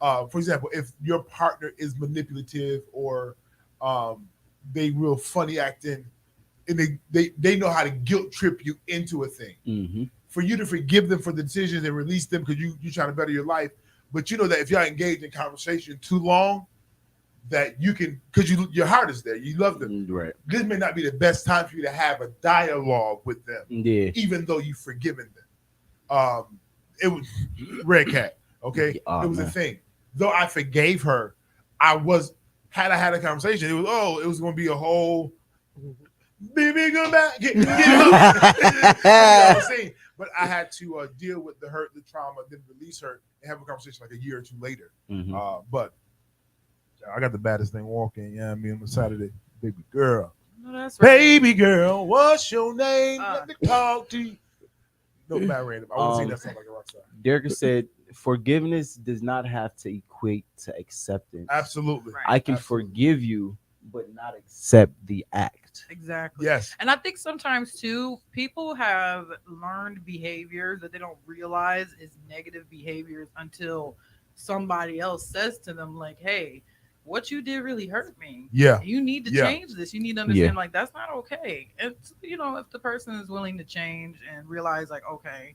For example, if your partner is manipulative or they real funny acting, and they know how to guilt trip you into a thing. For you to forgive them for the decisions and release them because you're trying to better your life, but you know that if y'all engage in conversation too long, that you can, because your heart is there, you love them.
Right.
This may not be the best time for you to have a dialogue with them.
Yeah.
Even though you've forgiven them. It was Red Cat. Okay. It was a thing. Though I forgave her, I had a conversation. It was going to be a whole baby come back. Get but I had to deal with the hurt, the trauma, then release her and have a conversation like a year or two later. But I got the baddest thing walking. Yeah, I mean on Saturday, baby girl.
No, that's right.
Baby girl, what's your name? Let me talk to you. No, bad random. I want to sing that song like a rock star.
Derek said, forgiveness does not have to equate to acceptance.
Absolutely.
Right.
I can forgive you, but not accept the act.
Exactly.
Yes.
And I think sometimes too, people have learned behaviors that they don't realize is negative behaviors until somebody else says to them, like, hey, what you did really hurt me.
Yeah.
You need to change this. You need to understand, like, that's not okay. And, you know, if the person is willing to change and realize, like, okay,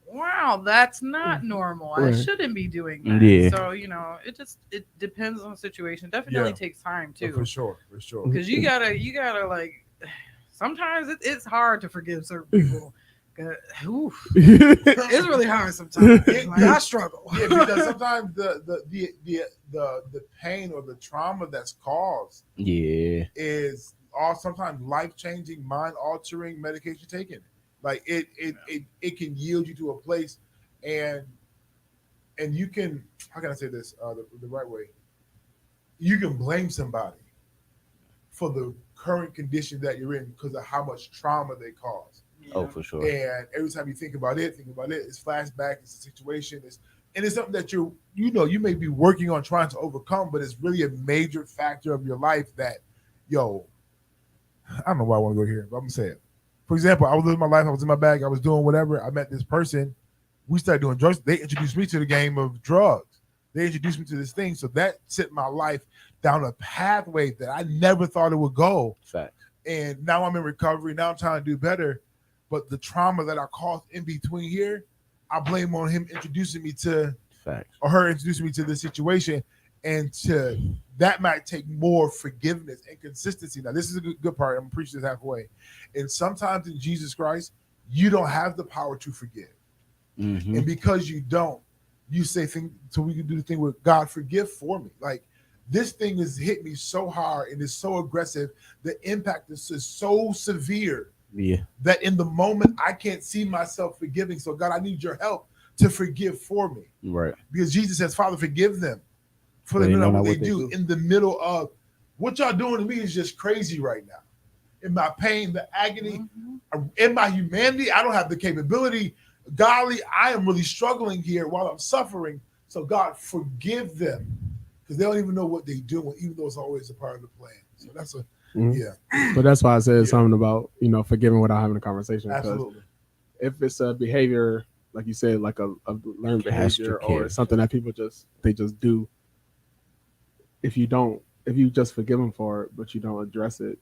wow, that's not normal. I shouldn't be doing that.
Yeah.
So, you know, it depends on the situation. Definitely takes time too.
For sure.
Because you gotta like, sometimes it's hard to forgive certain people. It's really hard sometimes. Like, I struggle.
Yeah, because sometimes the pain or the trauma that's caused is all sometimes life-changing, mind-altering medication taken. Like it can yield you to a place, and you can, how can I say this the right way? You can blame somebody for the current condition that you're in because of how much trauma they cause.
Oh, for sure.
And every time you think about it, it's flashback, it's a situation, and it's something that you may be working on trying to overcome, but it's really a major factor of your life that, I don't know why I want to go here, but I'm gonna say it. For example, I was living my life, I was in my bag, I was doing whatever. I met this person, we started doing drugs. They introduced me to the game of drugs. They introduced me to this thing, so that sent my life down a pathway that I never thought it would go.
Fact.
And now I'm in recovery. Now I'm trying to do better. But the trauma that I caused in between here, I blame on him introducing me to, or her introducing me to this situation, and that might take more forgiveness and consistency. Now, this is a good part. I'm preaching this halfway. And sometimes in Jesus Christ, you don't have the power to forgive, and because you don't, you say things. So we can do the thing with God, forgive for me. Like, this thing has hit me so hard and is so aggressive. The impact is so severe.
Yeah.
That in the moment I can't see myself forgiving. So God, I need your help to forgive for me.
Right.
Because Jesus says, Father, forgive them, for they don't know what they do. In the middle of what y'all doing to me is just crazy right now. In my pain, the agony, in my humanity, I don't have the capability. Golly, I am really struggling here while I'm suffering. So God, forgive them, because they don't even know what they're doing, even though it's always a part of the plan. So that's a
But that's why I said something about, forgiving without having a conversation.
Absolutely.
If it's a behavior, like you said, like a learned behavior or something that people just do, if you just forgive them for it, but you don't address it,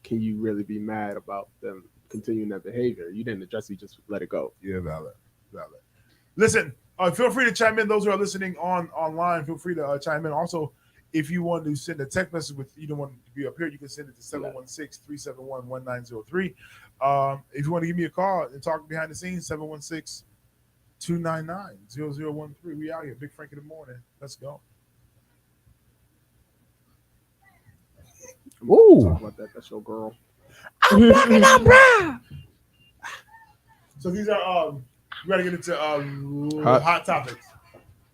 can you really be mad about them continuing that behavior? You didn't address it, you just let it go.
Yeah, valid. Listen, feel free to chime in. Those who are listening online, feel free to chime in. Also, If you want to send a text message with you don't want to be up here, you can send it to 716-371-1903. If you want to give me a call and talk behind the scenes, 716-299-0013. We out here, Big Frank in the morning. Let's go.
Woo! Talk about that. That's your girl.
I'm fucking up, bro.
So these are we gotta get into hot topics.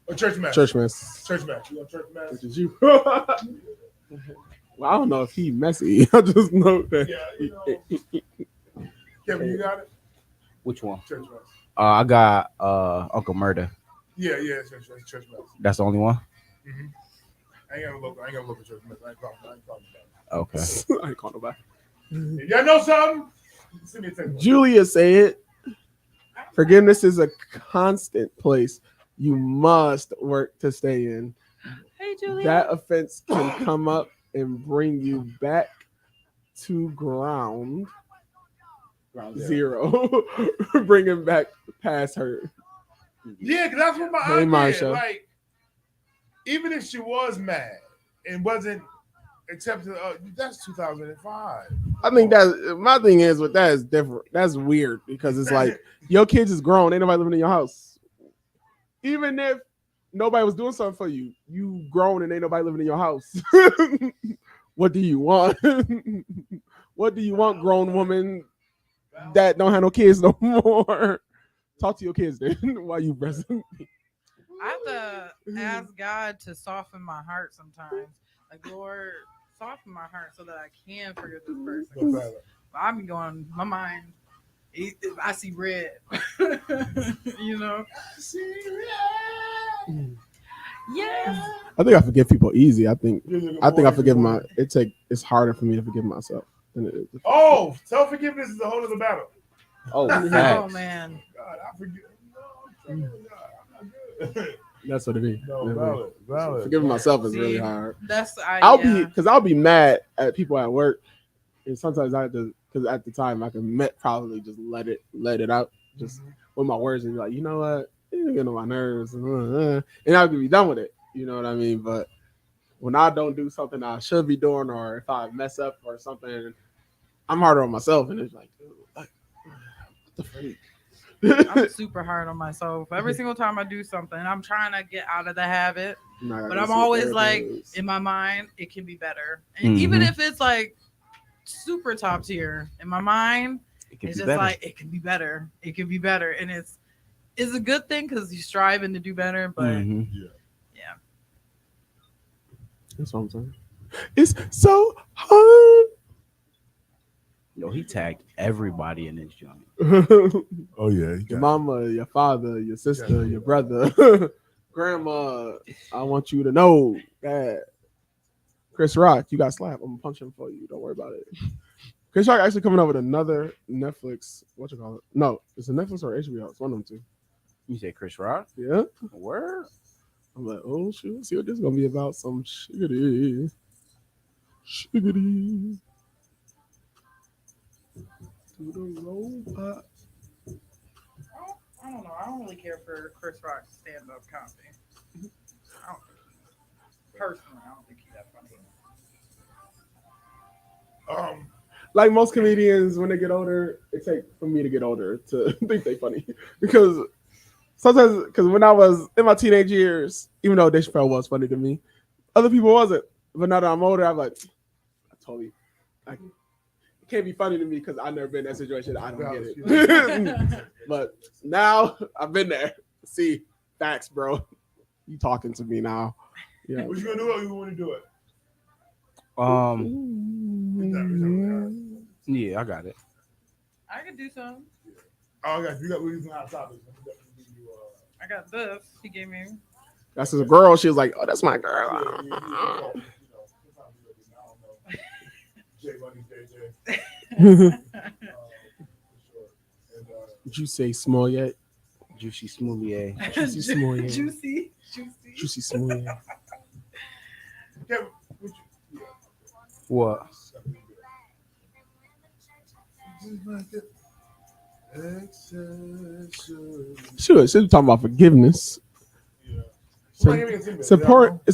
Or church match.
Church mess.
Church match. You want church match?
Which is you. Well, I don't know if he messy. I just know that.
Yeah, you know. Kevin, you got it?
Which one?
Church match.
I got Uncle Murder.
Yeah, church match.
That's the only one.
Mm-hmm. I ain't gonna look at church match. I ain't calling about it.
Okay.
I ain't calling nobody.
If y'all know something, send me a text.
Julia said, forgiveness is a constant place you must work to stay in.
Hey, Julia.
That offense can come up and bring you back to ground zero. Bring him back past her.
Yeah, because that's what my
Hey,
aunt did.
Marsha.
Like, even if she was mad and wasn't accepting, that's 2005.
I think that my thing is with that is different. That's weird because it's like your kids is grown, ain't nobody living in your house. Even if nobody was doing something for you, you grown and ain't nobody living in your house. What do you want? What do you want, grown woman that don't have no kids no more? Talk to your kids then while you breastfeed.
I have to ask God to soften my heart sometimes. Like, Lord, soften my heart so that I can forgive this person. But I be going, my mind, I see red. You know? Yes.
I think I forgive people easy. I think I forgive it's harder for me to forgive myself than it is.
Oh, self-forgiveness is a whole other battle.
Oh,
Oh, man.
God, I forgive. No, I'm not good.
That's what it is.
No, valid.
Forgiving myself is really
See,
hard.
I'll
I'll be mad at people at work, and sometimes I have to, because at the time I can probably just let it out just with my words and be like, you know what, you're getting on my nerves, and I can be done with it. You know what I mean? But when I don't do something I should be doing, or if I mess up or something, I'm harder on myself, and it's like, dude, what the freak.
I'm super hard on myself. Every single time I do something, I'm trying to get out of the habit. But I'm always like, in my mind, it can be better. And even if it's like super top tier, in my mind, it's just like, it can be better. It can be better. And it's a good thing because you're striving to do better. But yeah.
That's what I'm saying. It's so hard.
Yo, he tagged everybody in this joint.
Oh yeah,
your mama, your father, your sister, your brother, grandma. I want you to know that Chris Rock, you got slapped. I'm gonna punch him for you. Don't worry about it. Chris Rock actually coming up with another Netflix. What you call it? No, it's a Netflix or HBO. It's one of them two.
You say Chris Rock?
Yeah.
Word.
I'm like, oh shoot, see what this is gonna be about? Some shiggity. To the robot.
I don't know. I don't really care for Chris Rock's stand-up comedy. Personally, I don't think he's that funny.
Like most comedians, when they get older, it takes for me to get older to think they funny. Because sometimes, when I was in my teenage years, even though Dave Chappelle was funny to me, other people wasn't. But now that I'm older, I'm like, it can't be funny to me because I've never been in that situation. I don't get it. But now I've been there. See, facts, bro. You talking to me now. Yeah.
What you gonna do or you want to do it?
Yeah, I got it.
I can do something.
Oh, I got you. Got these hot topics.
I got this. He gave me.
That's his girl. She was like, "Oh, that's my girl." Did you say small yet?
Juicy Smoulier.
Juicy small yet.
Juicy
small yet.
What?
Sure, she's talking about forgiveness. It's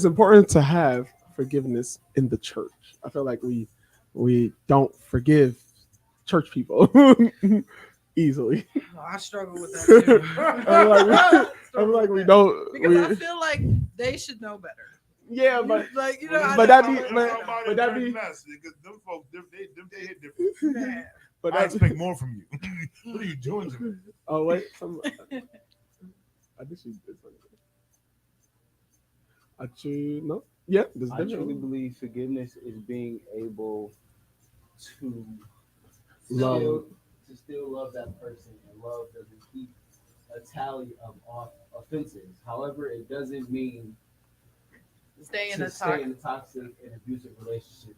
important to have forgiveness in the church. I feel like we don't forgive church people easily.
I struggle with that too.
I'm like we don't
because I feel like they should know better.
Yeah, but
like you know,
but that be
mess because them folks they hit different.
Man.
but
I
that's
expect more from you. What are you doing to me?
Oh wait, I think she did something. No, yeah, this
I truly believe forgiveness is being able to still love that person, and love doesn't keep a tally of offenses. However, it doesn't mean
stay in
to
a
stay in a toxic and abusive relationship.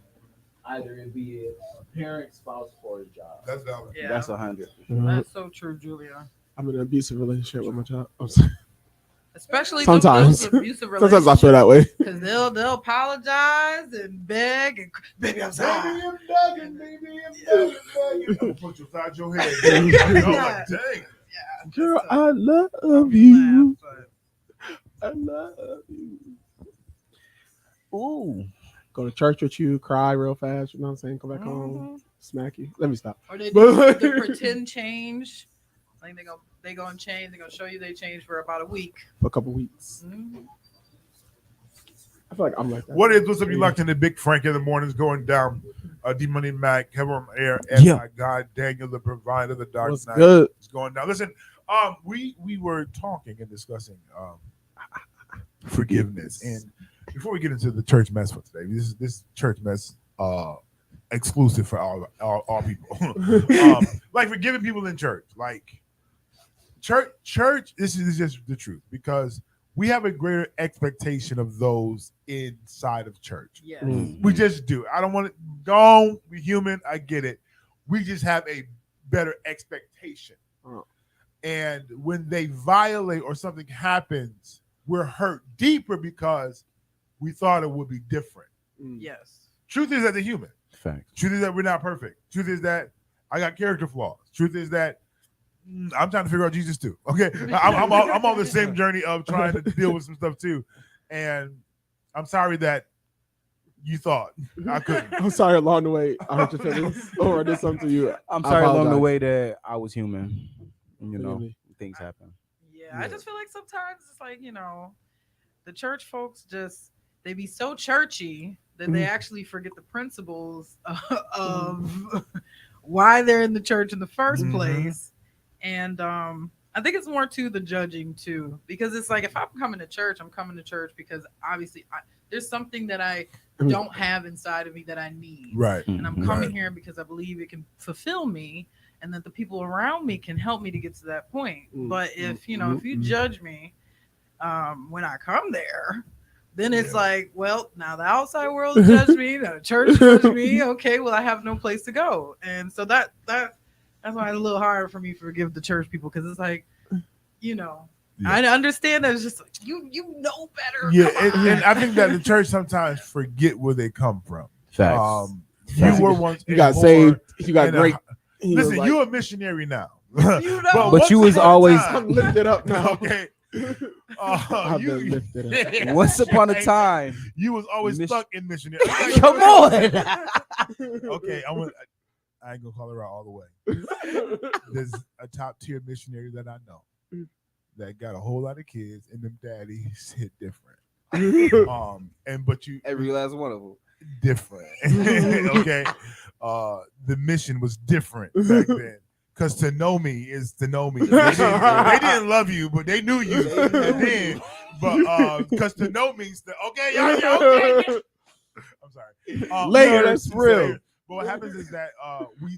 Either it be a parent, spouse, or a job.
That's valid.
Yeah.
That's 100.
That's so true, Julia.
I'm in an abusive relationship with my child. I'm sorry.
Especially
Sometimes.
those abusive
Sometimes I feel that way.
because they'll apologize and beg and baby, I'm sorry.
Baby, I'm begging, baby. I'm gonna put you inside your head. I'm like, dang.
Yeah,
Girl,
so-
I love
Laugh,
you.
but-
I love you.
Ooh.
Go to church with you, cry real fast. You know what I'm saying? Come back home,
Mhm.
smack you. Let me stop.
Or they do the pretend change. Like they go and change. They're gonna show you they changed for about a week.
For a couple weeks.
Mhm.
I feel like I'm like that.
What's up? You locked in the Big Frank in the mornings going down. D Money Mac, Kevin on air, and
Yeah.
my God, Daniel the provider, the Dark
What's
Knight
good?
is going down. Listen, we were talking and discussing forgiveness, and before we get into the church mess for today, this church mess exclusive for all people. Like forgiving people in church, like church. This is just the truth because we have a greater expectation of those inside of church.
Yes.
We just do. I don't want to go. We're human. I get it. We just have a better expectation.
Oh.
And when they violate or something happens, we're hurt deeper because we thought it would be different.
Yes.
Truth is that they're human.
Facts.
Truth is that we're not perfect. Truth is that I got character flaws. Truth is that I'm trying to figure out Jesus too. Okay, I'm on the same journey of trying to deal with some stuff too, and I'm sorry that you thought I couldn't.
I'm sorry along the way I hurt your feelings or I did something to you.
I'm
I
sorry along the
apologize.
way that I was human. You know,
Forgive me.
things happen.
Yeah, I just feel like sometimes it's like, the church folks they be so churchy that they actually forget the principles of why they're in the church in the first place. And I think it's more to the judging too, because it's like if I'm coming to church, I'm coming to church because obviously there's something that I don't have inside of me that I need.
Right.
And I'm coming here because I believe it can fulfill me and that the people around me can help me to get to that point. But if you judge me when I come there, then it's like, well, now the outside world judged me, the church judged me. Okay, well, I have no place to go. And so that's why it's a little hard for me to forgive the church people, because it's like, I understand that it's just like, you know better.
Yeah, and I think that the church sometimes forget where they come from.
Facts.
You were once
You got
a
saved.
whore
You got
and
great.
Listen,
like,
you're a missionary now.
But you was always-
I'm lifted up now.
Okay.
I've been lifted up.
Once upon a time,
you was always stuck in missionary.
come on.
Okay, I ain't gonna call her out all the way. There's a top tier missionary that I know that got a whole lot of kids, and them daddies hit different. But you
Every last one of them.
different. Okay, the mission was different back then. Because to know me is to know me. They didn't love you, but they knew you. And then, but because to know means okay, yeah, okay. I'm sorry.
Later, that's real.
But what happens is that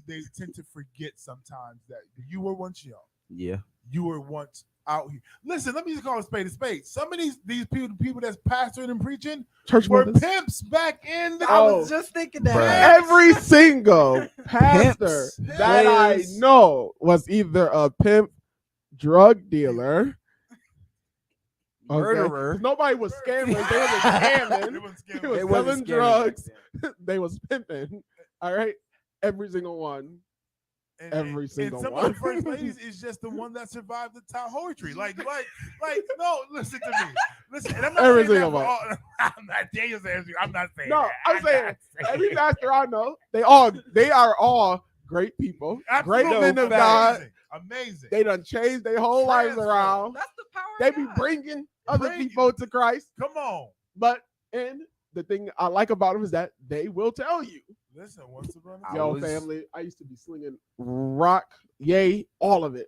they tend to forget sometimes that you were once young.
Yeah.
You were once out here. Listen, let me just call a spade a spade. Some of these people that's pastoring and preaching
Church
were
mothers.
pimps back in the
I was just thinking that.
Bruh.
Every single pastor
Pimps.
that I
Players.
know was either a pimp, drug dealer,
Murderer.
Nobody was scamming. They was scamming. They was
They wasn't
selling
scamming
drugs.
back then.
They was pimping. All right, every single one. Every single
and some
one.
of the first ladies is just the one that survived the Tahoe tree. Like, no, listen to me. Listen, and I'm not
Every
saying that
single
for
one.
all, I'm not Daniel saying I'm not saying.
No,
that.
I'm saying
not
every
that.
pastor I know, they are all great people, great
Absolutely
men of God.
Amazing.
They done changed their whole lives
Transform.
around.
That's the power.
They
of
be
God.
bringing other people to Christ.
Come on.
And the thing I like about them is that they will tell you.
Listen, what's the brother?
Yo, family, I used to be slinging rock, yay, all of it,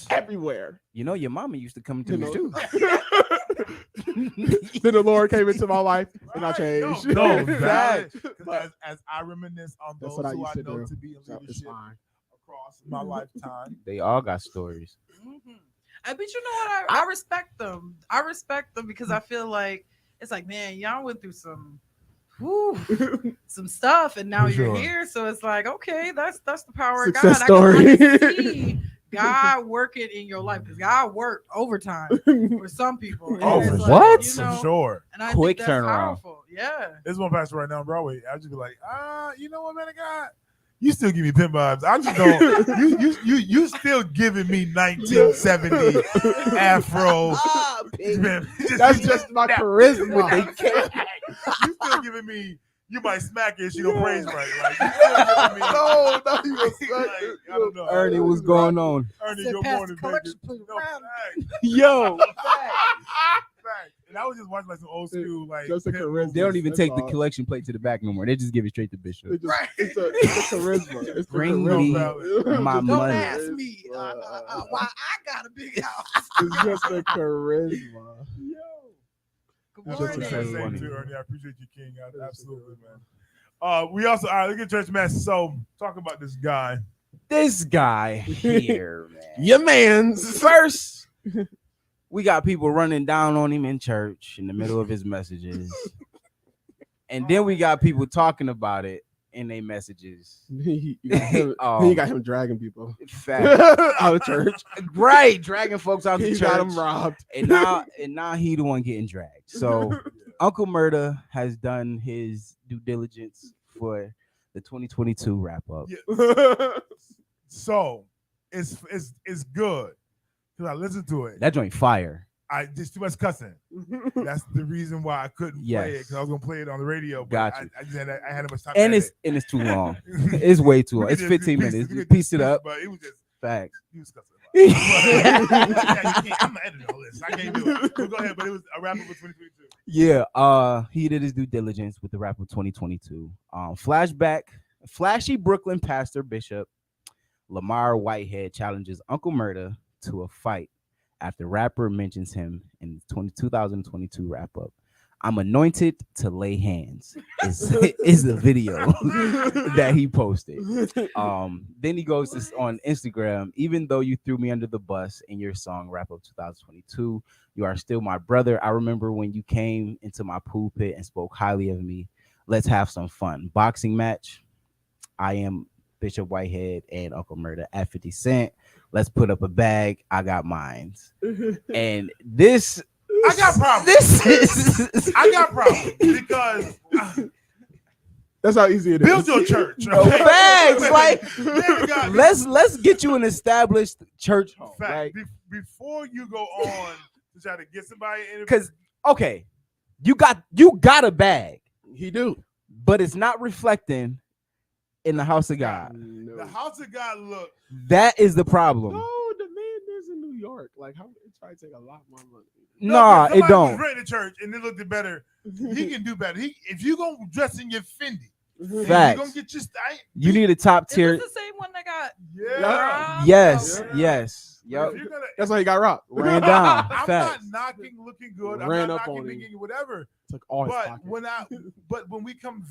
everywhere.
You know, your mama used to come to me too.
Then the Lord came into my life and I changed.
No,
But
valid. As I reminisce on
that's
those
what I
who
used
I
to
know
do.
to be in
So it's
leadership
fine.
across my lifetime.
They all got stories.
But you know what? I respect them. I respect them because I feel like it's like, man, y'all went through some stuff, and now
For
you're
sure.
here. So it's like, okay, that's the power
Success
of God. I can
story.
see God working in your life because God worked overtime for some people. And
Oh,
it's
for
like,
what?
you know,
For sure.
and I
Quick
think that's
turnaround.
powerful. Yeah.
There's one pastor right now on Broadway. I just be like, you know what, man of God? You still give me pimp vibes. I just don't. you still giving me 1970 Afro.
That's just my charisma.
You still giving me. You might smack it. She don't praise right. Like you still giving me.
No, you
Like, I don't know.
Ernie, what's going on?
Ernie,
Said,
good
"Pass
morning,
the collection
baby.
plate
No,
around."
fact,
Yo,
fact. And I was just watching like some old school like.
Just a
pimp
charisma.
movies.
they don't even
That's
take the
all.
collection plate to the back no more. They just give it straight to Bishop.
It's a charisma. It's the
Bring
charisma.
me my
Just
Don't
money.
ask me why I got a big house.
It's just a charisma.
Good
That's
Just
what
a
I
morning.
say
funny.
too, Ernie. I appreciate you, King. Absolutely, man. We also look at church mess. So talk about this guy.
This guy here, man.
Your man's.
First, we got people running down on him in church in the middle of his messages. And then we got people talking about it in their messages.
You got him dragging people
Fact.
out of church.
Right, dragging folks out the
He
church.
got him robbed.
And now he the one getting dragged. So Uncle Murda has done his due diligence for the 2022 wrap up.
Yeah. So it's good because I listened to it.
That joint fire.
I just too much cussing. That's the reason why I couldn't play it because I was gonna play it on the radio. But
Got
I
you.
just I had much time.
And
to
it's too long. It's way too long. It's 15 minutes. You piece it up.
But it was just
Facts.
he was cussing. Yeah, you can't, I'm not editing all this. I can't do it. But go ahead. But it was a wrap up for 2022.
Yeah, he did his due diligence with the wrap of 2022. Flashback, flashy Brooklyn pastor Bishop Lamar Whitehead challenges Uncle Murda to a fight after rapper mentions him in 2022 wrap up. I'm anointed to lay hands is the video that he posted. Then he goes on Instagram. Even though you threw me under the bus in your song wrap up 2022, you are still my brother. I remember when you came into my pulpit and spoke highly of me. Let's have some fun. Boxing match. I am Bishop Whitehead and Uncle Murda at 50 Cent. Let's put up a bag. I got mines. And this.
I got problems. I got problems because
That's how easy it is.
build your church.
No, facts. Like,
God,
let's get you an established church home,
fact,
right?
before you go on to try to get somebody in.
Because okay, you got a bag,
He do.
but it's not reflecting in the house of God.
No.
The house of God look.
That is the problem.
No, the man is in New York. Like, how it's probably take a lot more money.
Nah, it don't.
Rent the church and it looked better. He can do better. If you gonna dress in your Fendi, and
Facts.
you gonna get your style.
You need a top
Is
tier.
this the same one that got
Yeah.
robbed?
Yes,
Okay.
yes.
If
Yep.
you're gonna-
That's why he got robbed.
Ran down.
I'm
Facts.
not knocking looking good. I'm
Ran
not
up on
knocking
him.
making whatever.
Took all his
But
pockets.
when we come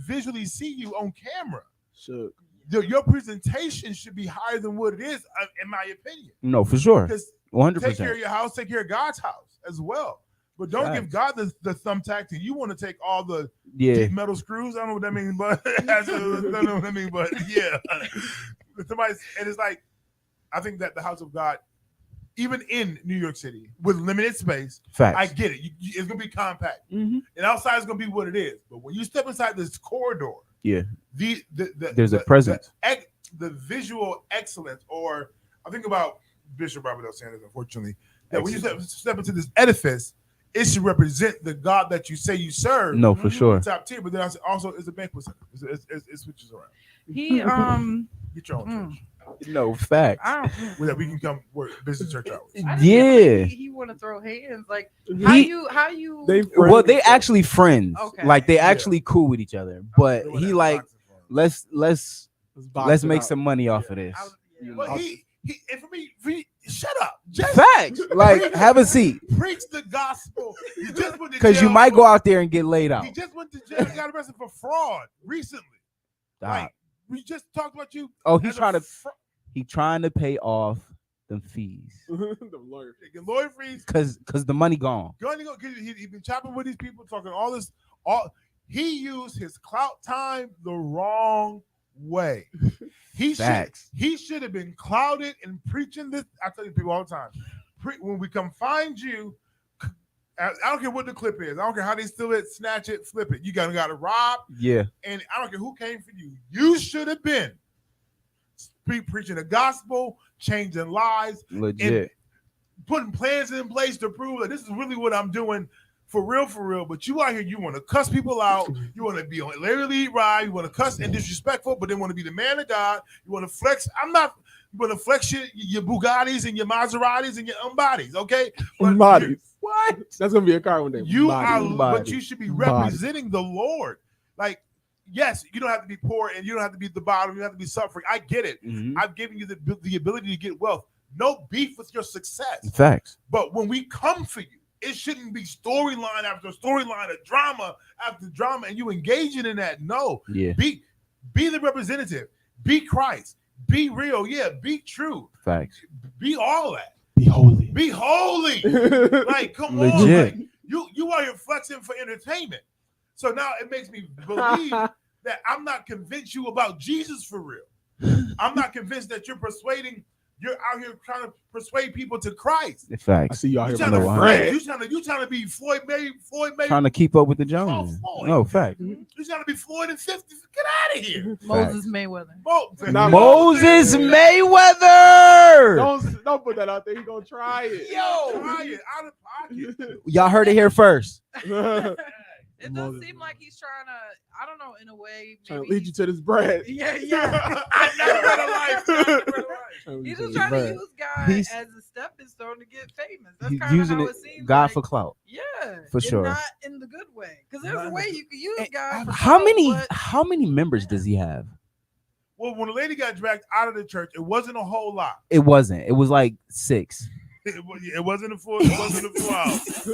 visually see you on camera,
Shook.
your presentation should be higher than what it is, in my opinion.
No, for sure.
Because
100%.
take care of your house, take care of God's house as well. But don't give God the thumbtack and you want to take all the deep metal screws. I don't know what that means, but I don't know what that means, but yeah. And it's like, I think that the house of God, even in New York City with limited space,
Facts.
I get it. It's gonna be compact, and outside is gonna be what it is. But when you step inside this corridor,
Yeah.
there's
a presence.
The visual excellence, or I think about Bishop Robert L. Sanders, unfortunately, that when you step into this edifice, it should represent the God that you say you serve.
No, for sure.
Top tier, but then also it's a banquet center. It switches around.
He
Get your own church.
No facts.
That we can come work business church hours.
Yeah.
He want to throw hands. Like
He-
how you
Well, they actually friends.
Okay.
Like they actually cool with each other. But he like let's make some money off of this.
But he and for me, shut up. Just
Facts. Like have a seat.
preach the gospel. He just went to
Because you
jail
might
for-
go out there and get laid out.
He just went to jail. He got arrested for fraud recently.
Dog.
Like we just talked about you.
Oh, he's
as a
trying to he trying to pay off them fees.
The lawyer.
lawyer fees.
Cause the money gone.
He been chopping with these people, talking all this. He used his clout time the wrong way. He should have been clouded and preaching this. I tell you people all the time. When we come find you, I don't care what the clip is. I don't care how they steal it, snatch it, flip it. You got to rob.
Yeah.
And I don't care who came for you. You should have been preaching the gospel, changing lives,
Legit.
and putting plans in place to prove that this is really what I'm doing for real. But you out here, you want to cuss people out. You want to be on Larry Lee ride. You want to cuss and disrespectful, but then want to be the man of God. You want to flex. You want to flex your Bugattis and your Maseratis and your Umbodies, okay?
Umbodies. What? That's gonna be a car one day.
But you should be representing the Lord. Like, yes, you don't have to be poor and you don't have to be at the bottom. You don't have to be suffering. I get it. I've given you the ability to get wealth. No beef with your success.
Facts.
But when we come for you, it shouldn't be storyline after storyline, of drama after drama, and you engaging in that. No.
Yeah.
Be the representative. Be Christ. Be real. Yeah. Be true.
Facts.
Be all that.
Be holy.
Be holy. Like, come
Legit.
on. Like, you are here flexing for entertainment. So now it makes me believe that I'm not convinced you about Jesus for real. I'm not convinced that you're out here trying to persuade people to Christ.
Facts.
I see you out here
You're
with no
trying to be Floyd Mayweather.
Trying to keep up with the Joneses. No, fact.
You're trying to be Floyd and 50. Get out of here.
Moses Mayweather.
Moses Mayweather.
Don't put that out there. He's gonna try it.
Try it out of pocket.
Y'all heard it here first.
It does seem like he's trying to, I don't know, in a way,
Trying to lead you to this bread.
Yeah.
I never read a life.
He's just trying to use God as a stepping stone to get famous. That's
He's
kind of
using
how
it
it seems.
God
like.
for clout.
Yeah,
For sure.
Not in the good way, because there's a way you can use God. For
How
clout,
how many members does he have?
Well, when the lady got dragged out of the church, it wasn't a whole lot.
It wasn't. It was like 6.
It wasn't a full. It wasn't a full house.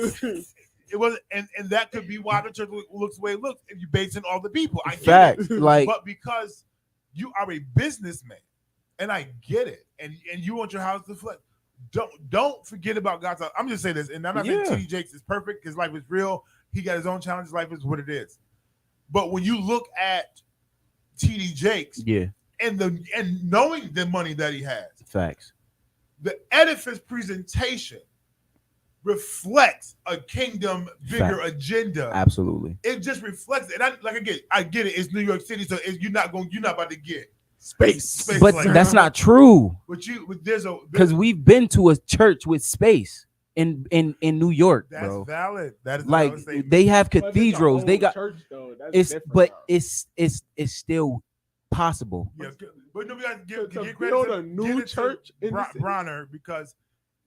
It wasn't, and that could be why the church looks the way it looks if you base in all the people. I get
Facts.
it.
Like,
but because you are a businessman, and I get it, and you want your house to flood. Don't forget about God's house. I'm just saying this, and I'm not saying T.D. Jakes is perfect. His life is real. He got his own challenges. Life is what it is. But when you look at T.D. Jakes, and knowing the money that he has,
facts.
The edifice presentation reflects a kingdom bigger agenda.
Absolutely.
It just reflects it. And I get it. It's New York City, so you're not about to get
space.
But
like
that's not true.
But there's
because we've been to a church with space in New York,
that's
bro.
valid. That is
like they have cathedrals. They got
church, though.
It's still possible.
Yeah, but no, we got to give credit
build
to
a new church in
Bronner, because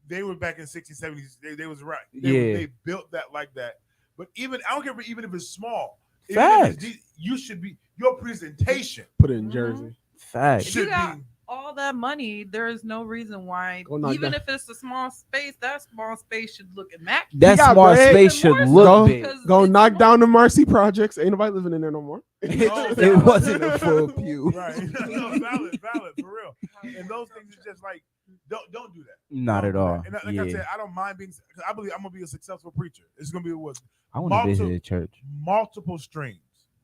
they were back in 60s, 70s. They was right. They built that like that. But I don't care even if it's small. You should be your presentation.
Put it in Jersey.
Facts.
If you got all that money, there is no reason why, even if it's a small space, that small space should look immaculate.
That small space should look big.
Go knock down the Marcy projects. Ain't nobody living in there no more.
It wasn't a full pew.
Right. No, valid, for real. And those things are just like, don't do that.
Not at all.
And like I said, I don't mind being. I believe I'm gonna be a successful preacher. It's gonna be what
I want to visit a church.
Multiple streams.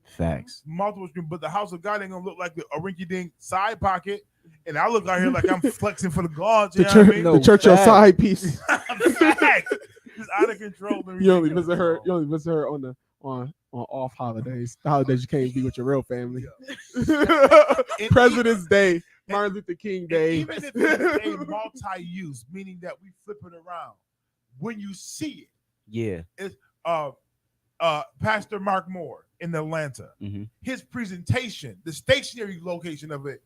Facts.
Multiple streams, but the house of God ain't gonna look like a rinky-dink side pocket. And I look out here like I'm flexing for the gods.
The church your side piece.
Facts. Just out of control.
You only visit her. You only visit her on off holidays. The holidays you can't be with your real family. President's Day, Martin Luther King Day.
Even if it's a multi-use, meaning that we flip it around, when you see it,
Yeah.
It's Pastor Mark Moore in Atlanta.
Mhm.
His presentation, the stationary location of it,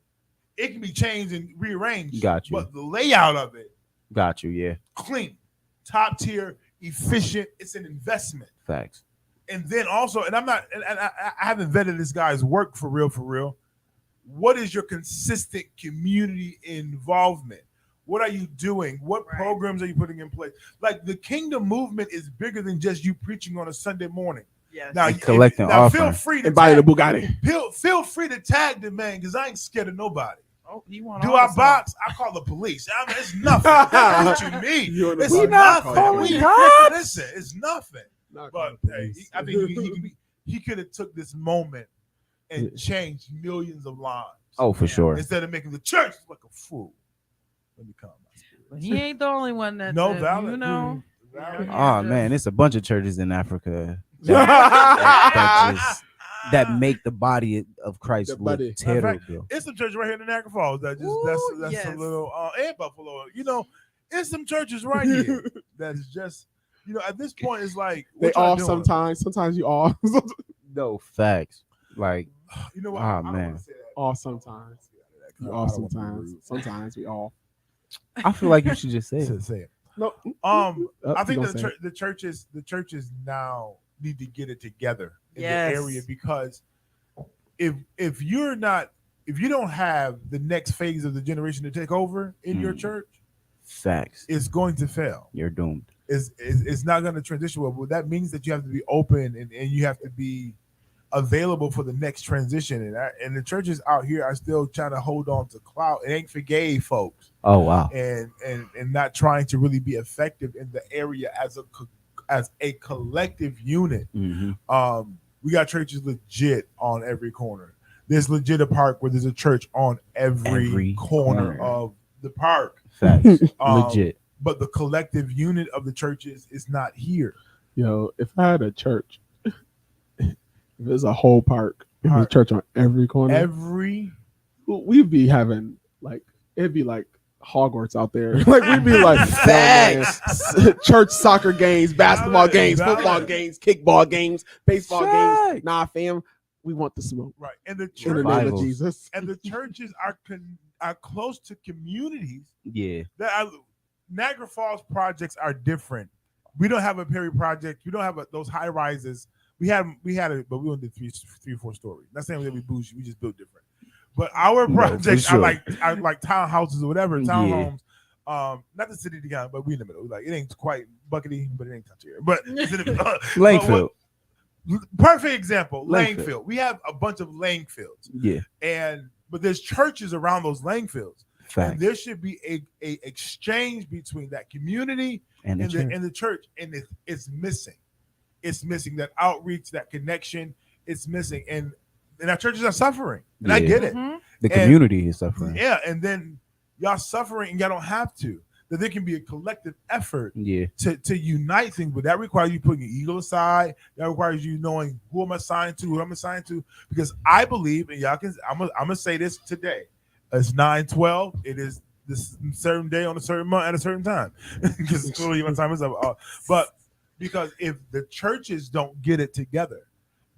it can be changed and rearranged.
Got you.
But the layout of it,
Got you. Yeah.
clean, top tier, efficient. It's an investment.
Facts.
And then also, and I haven't vetted this guy's work for real. What is your consistent community involvement? What are you doing? What programs are you putting in place? Like the kingdom movement is bigger than just you preaching on a Sunday morning.
Yes.
Now,
collecting
now
offering.
feel free to
And buy the
tag,
Bugatti.
feel free to tag the man because I ain't scared of nobody.
Oh, you want
Do
all
I
the
box? I call the police. I mean, it's nothing. What you mean?
You're the
It's
boss.
not
nothing.
calling cops.
Listen, it's nothing.
Not
But
calling the
hey,
police.
I think he could have took this moment and changed millions of lives.
Oh, for sure.
Instead of making the church look like a fool. Let me calm my spirit.
But he ain't the only one that
No,
that,
valid.
you know.
Valid.
Oh man, it's a bunch of churches in Africa that make the body of Christ
The
look
body.
terrible.
It's some church right here in the Niagara Falls that just
Ooh,
that's
yes.
a little and Buffalo. You know, it's some churches right here that's just at this point it's like
They
what y'all
off
doing?
sometimes. Sometimes you off.
No facts. Like,
You know what?
Ah,
I don't
man.
wanna say that.
Off sometimes. You
I
off
don't wanna be
sometimes.
rude.
Sometimes we off.
I feel like you should just say it.
Say it.
No.
I think
you gonna say
the churches now need to get it together in
Yes.
the area because if you don't have the next phase of the generation to take over in your church,
Facts.
it's going to fail.
You're doomed.
It's not going to transition well. But that means that you have to be open and you have to be available for the next transition. And the churches out here are still trying to hold on to clout. It ain't for gay folks.
Oh wow.
And not trying to really be effective in the area as a collective unit.
Mhm.
We got churches legit on every corner. There's legit a park where there's a church on every corner of the park.
Facts. Legit.
But the collective unit of the churches is not here.
Yo, if I had a church, if there's a whole park, if there's a church on every corner, we'd be having it'd be like Hogwarts out there. Like we'd be like church soccer games, basketball games, football games, kickball games, baseball games. Nah, fam, we want the smoke.
Right. And the
In the name of Jesus.
And the churches are close to communities.
Yeah.
Niagara Falls projects are different. We don't have a Perry project. We don't have those high rises. We had it, but we only did three or 4 stories. Not saying that we bougie. We just built different. But our projects are like townhouses or whatever, townhomes. Not the city together, but we in the middle. Like it ain't quite Buckety, but it ain't touch here. But it's in the middle.
Langfield.
Perfect example.
Langfield.
Langfield. We have a bunch of Langfields.
Yeah.
But there's churches around those Langfields.
Facts.
And there should be a exchange between that community and the church. And it's missing. It's missing that outreach, that connection. It's missing. And our churches are suffering. And I get it.
The community is suffering.
Yeah. And then y'all suffering and y'all don't have to. That there can be a collective effort to unite things, but that requires you putting your ego aside. That requires you knowing who I'm assigned to, because I believe, and y'all can, I'm gonna say this today. It's 9/12. It is this certain day on a certain month at a certain time, because clearly my time is up. But because if the churches don't get it together,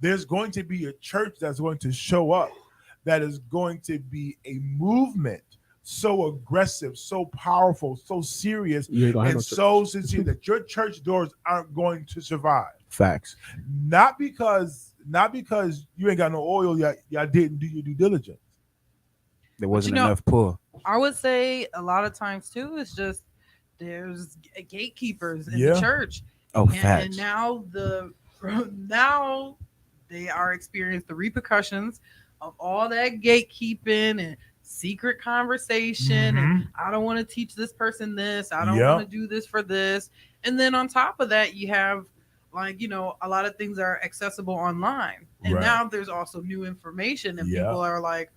there's going to be a church that's going to show up that is going to be a movement so aggressive, so powerful, so serious, and so sincere that your church doors aren't going to survive.
Facts.
Not because you ain't got no oil, y'all didn't do your due diligence.
There wasn't enough pull.
I would say a lot of times too, it's just there's gatekeepers in the church.
Oh, facts.
And now they are experiencing the repercussions of all that gatekeeping and secret conversation. And I don't want to teach this person this. I don't want to do this for this. And then on top of that, you have a lot of things are accessible online. And now there's also new information, and people are like,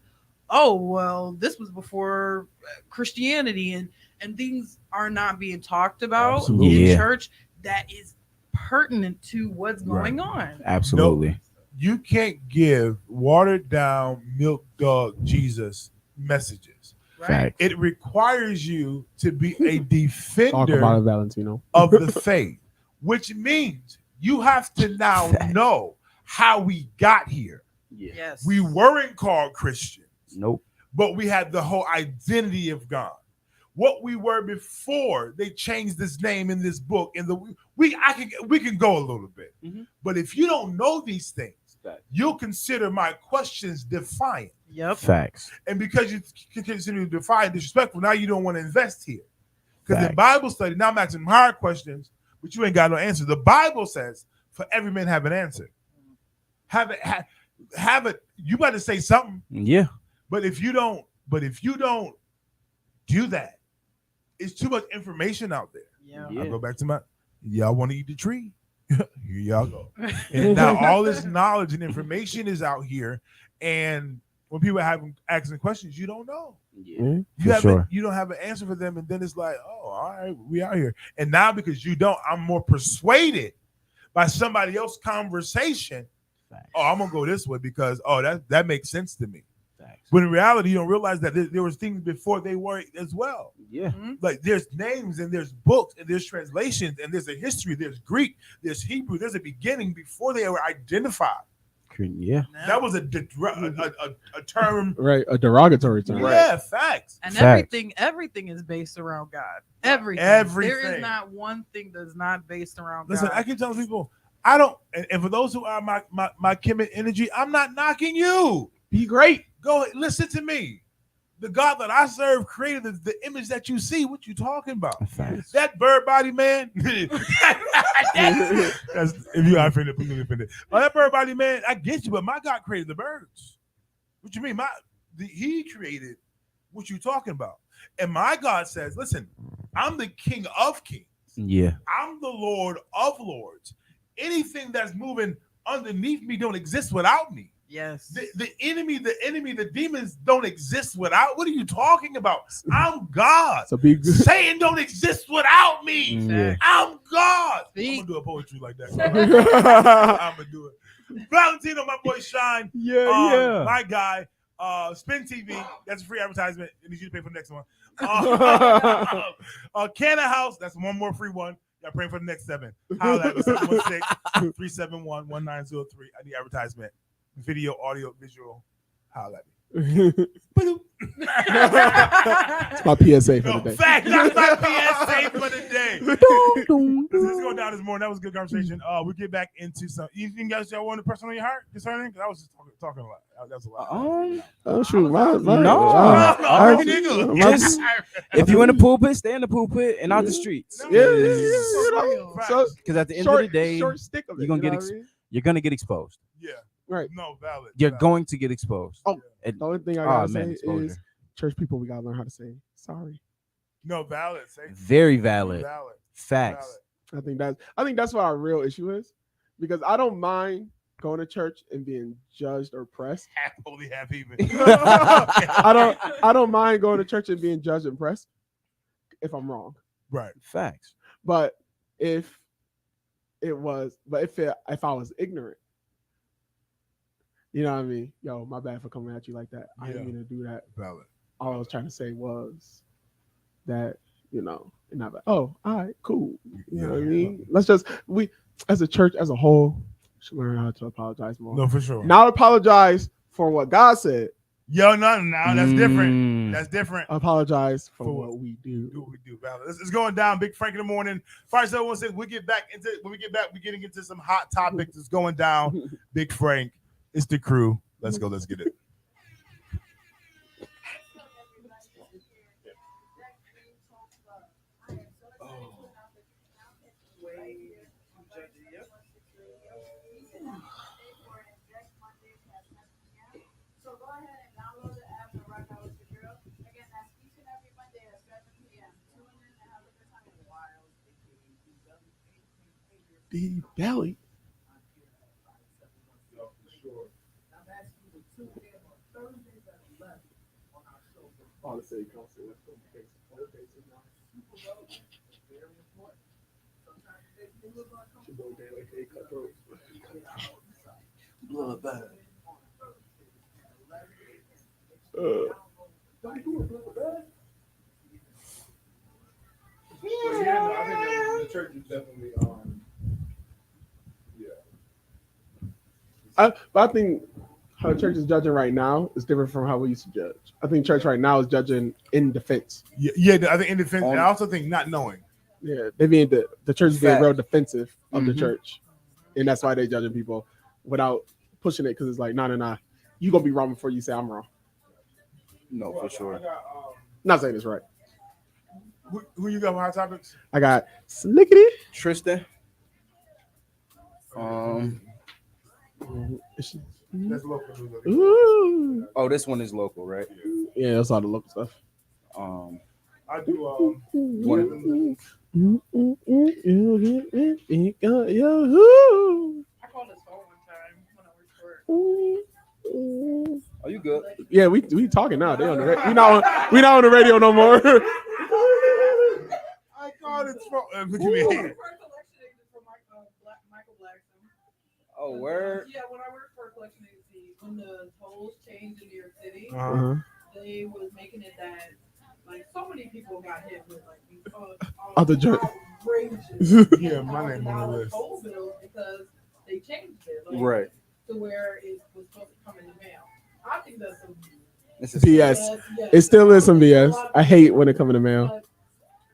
oh, well, this was before Christianity, and things are not being talked about in church that is pertinent to what's going on.
Absolutely.
No, you can't give watered down milk dog Jesus messages.
Right.
It requires you to be a defender
Talk about it, Valentino.
of the faith. which means you have to now know how we got here.
Yeah.
Yes.
We weren't called Christians.
Nope.
But we had the whole identity of God. What we were before they changed this name in this book, and we can go a little bit.
Mhm.
But if you don't know these things,
Facts.
you'll consider my questions defiant.
Yep.
Facts.
And because you consider defiant, disrespectful, now you don't want to invest here. Because in
Facts.
Bible study, now I'm asking hard questions, but you ain't got no answer. The Bible says, "For every man have an answer." Have it. You got to say something.
Yeah.
But if you don't do that, it's too much information out there.
Yeah.
I go back to y'all want to eat the tree. Here y'all go. And now all this knowledge and information is out here. And when people are asking questions, you don't know.
Yeah.
You don't have an answer for them. And then it's like, oh, all right, we out here. And now because you don't, I'm more persuaded by somebody else's conversation.
Facts.
Oh, I'm gonna go this way because that makes sense to me.
Facts.
But in reality, you don't realize that there was things before they were as well.
Yeah.
Like there's names and there's books and there's translations and there's a history, there's Greek, there's Hebrew, there's a beginning before they were identified.
Yeah.
That was a term,
Right, a derogatory term.
yeah, facts.
And
Facts.
everything is based around God. Everything. There is
Everything.
not one thing that's not based around
Listen,
God.
I keep telling people, I don't, and for those who are my Kemet energy, I'm not knocking you.
Be great.
Go listen to me. The God that I serve created the image that you see. What you talking about?
Facts.
That bird body man. That's, if you are offended, please don't be offended. Oh, that bird body man, I get you, but my God created the birds. What you mean? He created what you talking about. And my God says, listen, I'm the King of kings.
Yeah.
I'm the Lord of lords. Anything that's moving underneath me don't exist without me.
Yes.
The enemy, the demons don't exist without. What are you talking about? I'm God.
So be good.
Satan don't exist without me.
Yeah.
I'm God.
See?
I'm gonna do a poetry like that. I'm gonna do it. Valentino, my boy Shine.
Yeah,
My guy. Spin TV. That's a free advertisement. You need to pay for the next one. Canna House. That's one more free one. Y'all praying for the next 7. Holla at me, 716-371-1903. I need advertisement. Video, audio, visual. Holla at me.
It's my PSA for the day.
Fact, that's my PSA for the day. Let's go down this morning. That was a good conversation. We'll get back into some. Anything else y'all want to press on your heart concerning? Because I was just talking a lot. That was a lot.
Oh shoot,
Just, if you in the pulpit, stay in the pulpit and out the streets.
Yeah.
So,
Because at the end of the day,
short stick of it,
you're gonna
you know
get
what I mean?
you're gonna get exposed.
yeah.
Right.
No, valid.
You're
valid.
going to get exposed.
Oh,
And-
the only thing I gotta
man,
say
exposure.
is, church people, we gotta learn how to say sorry.
No, valid. Say
Very valid.
valid.
Facts.
I think that's what our real issue is, because I don't mind going to church and being judged or pressed.
Half holy, half even.
I don't mind going to church and being judged and pressed if I'm wrong.
Right.
Facts.
But if I was ignorant, you know what I mean? Yo, my bad for coming at you like that. I didn't mean to do that.
Valid.
All I was trying to say was that, and not like, oh, all right, cool. You know what I mean? We as a church as a whole should learn how to apologize more.
No, for sure.
Not apologize for what God said.
Yo, no, that's different.
Mm.
That's different.
Apologize for
For
what we do.
Do what we do, valid. It's going down. Big Frank in the morning. 5716. When we get back, we're getting into some hot topics. It's going down. Big Frank. It's the crew. Let's go. Let's get it.
So go ahead and download the app and rock out with your girl. Again, that's each and every Monday at 7 p.m. Tune in and have a good time in the wild.
The belly.
I think the church is definitely
But I think how church is judging right now is different from how we used to judge. I think church right now is judging in defense.
Yeah, I think in defense. And I also think not knowing.
Yeah, they being the church is being
Fact.
real defensive of the church, and that's why they judging people without pushing it because it's like, nah, you gonna be wrong before you say I'm wrong.
No, for sure.
Not saying it's right.
Who you got for hot topics?
I got Slickety.
Tristan.
That's local news.
Ooh.
Oh, this one is local, right?
Yeah, that's all the local stuff.
I do.
I called his phone one time when I worked for it.
Are you good?
Yeah, we talking now. They on the we not on the radio no more.
I called it. Look at me here.
For a collection agent for Michael Blackson.
Oh, word.
Yeah, when I worked for a collection agency, when the tolls changed in New York City, they was making it that like so many people got hit with like these
Other jerk.
outrageous
Yeah, my name on the
$1,000
list.
toll bills because they changed it like,
Right.
to where it was supposed to come in the mail. I think that's some
This is
BS.
yes.
It still is some BS. I hate when it come in the mail.
But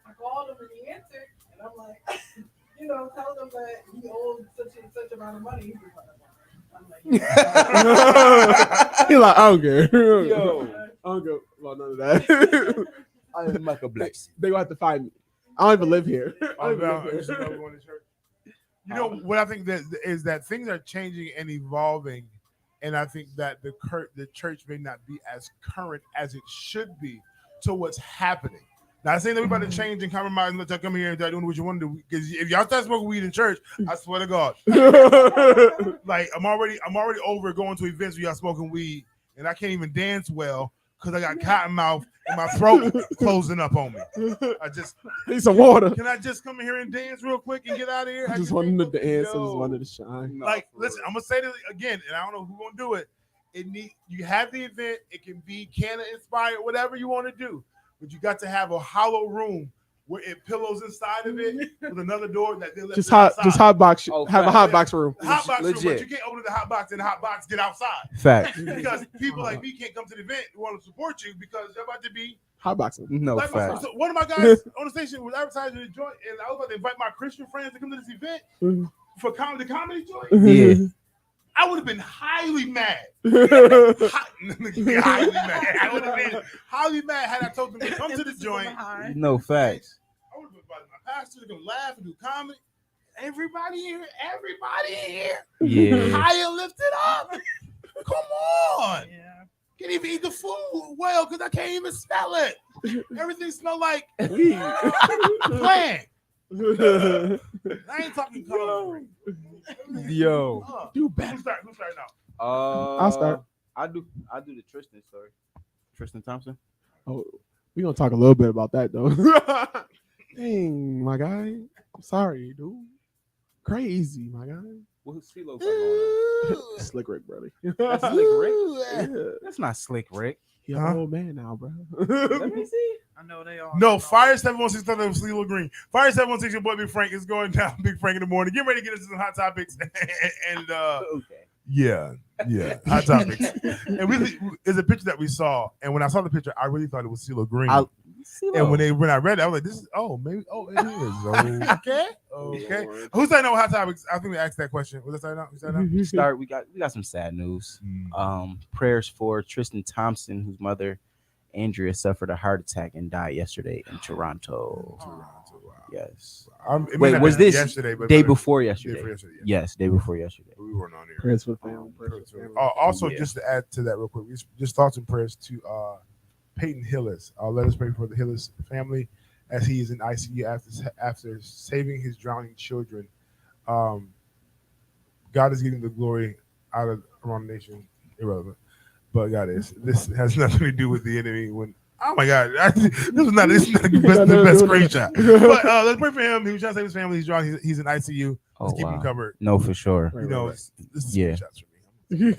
I called him and he answered, and I'm like, tell them that he owed such and such amount of money. He was like,
He like, I don't care.
Yo.
I don't go about none of that.
I am Michael Blackson.
They gonna have to find me. I don't even live here. I don't even live here.
You know what I think that is that things are changing and evolving, and I think that the church may not be as current as it should be to what's happening. Not saying that we're about to change and compromise and let y'all come here and start doing what you want to do. Because if y'all start smoking weed in church, I swear to God, like I'm already over going to events where y'all smoking weed, and I can't even dance well because I got cotton mouth and my throat closing up on me. I just
need some water.
Can I just come in here and dance real quick and get out of here?
I just wanted to dance. I just wanted to shine.
Like, listen, I'm gonna say this again, and I don't know who's gonna do it. You have the event. It can be Canada inspired, whatever you want to do, but you got to have a hollow room where it pillows inside of it with another door that they let
Just hot box.
Oh,
have a hot box room.
hot box room, but
Legit.
you can't open the hot box and the hot box get outside
Fact.
because people like me can't come to the event who want to support you because they're about to be
Hot boxing.
No
like
fact.
so one of my guys on the station was advertising the joint, and I was about to invite my Christian friends to come to this event for the comedy joint.
Yeah.
I would have been highly mad. Highly mad. I would have been highly mad had I told them to come to the joint.
No facts.
I would have invited my pastor to come laugh and do comedy. Everybody here.
Yeah.
High and lifted up. Come on.
Yeah.
Can't even eat the food well because I can't even smell it. Everything smell like plant. I ain't talking color.
Yo.
Do better.
Who's starting now?
I'll start.
I do the Tristan story. Tristan Thompson.
Oh, we gonna talk a little bit about that though. Dang, my guy. I'm sorry, dude. Crazy, my guy.
What's CeeLo got going on?
Slick Rick, brother.
That's Slick Rick.
Yeah.
That's not Slick Rick.
He an old man now, bro.
Let me see.
I know they all.
No, Fire 716 thought that was CeeLo Green. Fire 716, your boy Big Frank is going down. Big Frank in the morning. Get ready to get into some hot topics. and
Okay.
yeah, hot topics. And there's a picture that we saw, and when I saw the picture, I really thought it was CeeLo Green. And when I read it, I was like, "This is it is." Okay. Who's that? No hot topics. I think we asked that question. Was that now?
We got some sad news. Prayers for Tristan Thompson, whose mother Andrea suffered a heart attack and died yesterday in Toronto. Yes. Wait, was this
yesterday? But
day before yesterday?
Day before yesterday, yeah.
Yes, day before yesterday.
We weren't on here.
Prayers for the family.
Also,
Yeah.
just to add to that real quick, just thoughts and prayers to Peyton Hillis. Let us pray for the Hillis family as he is in ICU after saving his drowning children. God is getting the glory out of around the nation. Irrelevant, but God is. This has nothing to do with the enemy. Oh my God, this is not the best screenshot. But let's pray for him. He was trying to save his family. He's drowning. He's in ICU. Let's keep him covered.
No, for sure.
You know, this is
Yeah.
screenshots for me.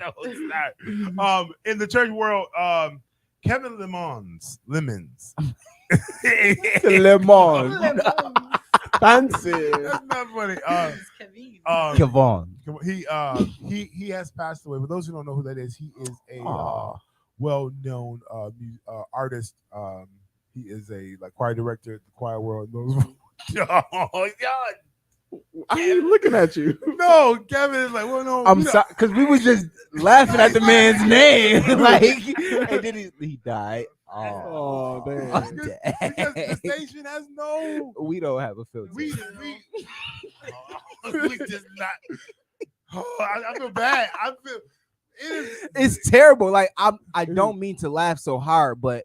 No, it's not. In the church world, Kevin Lemons.
Fancy.
That's not funny.
It's Kevin.
Kevon.
He has passed away. For those who don't know who that is, he is a
Aw.
well-known artist. He is a choir director at the choir world. Those. Oh God.
I ain't looking at you.
No, Kevin is like, well, no.
I'm sorry, because we was just laughing at the man's name, and then he died.
Oh, damn.
I'm
Because
dead.
the station has no.
We don't have a filter.
We just not. Oh, I feel bad. I feel it is.
It's terrible. Like I don't mean to laugh so hard, but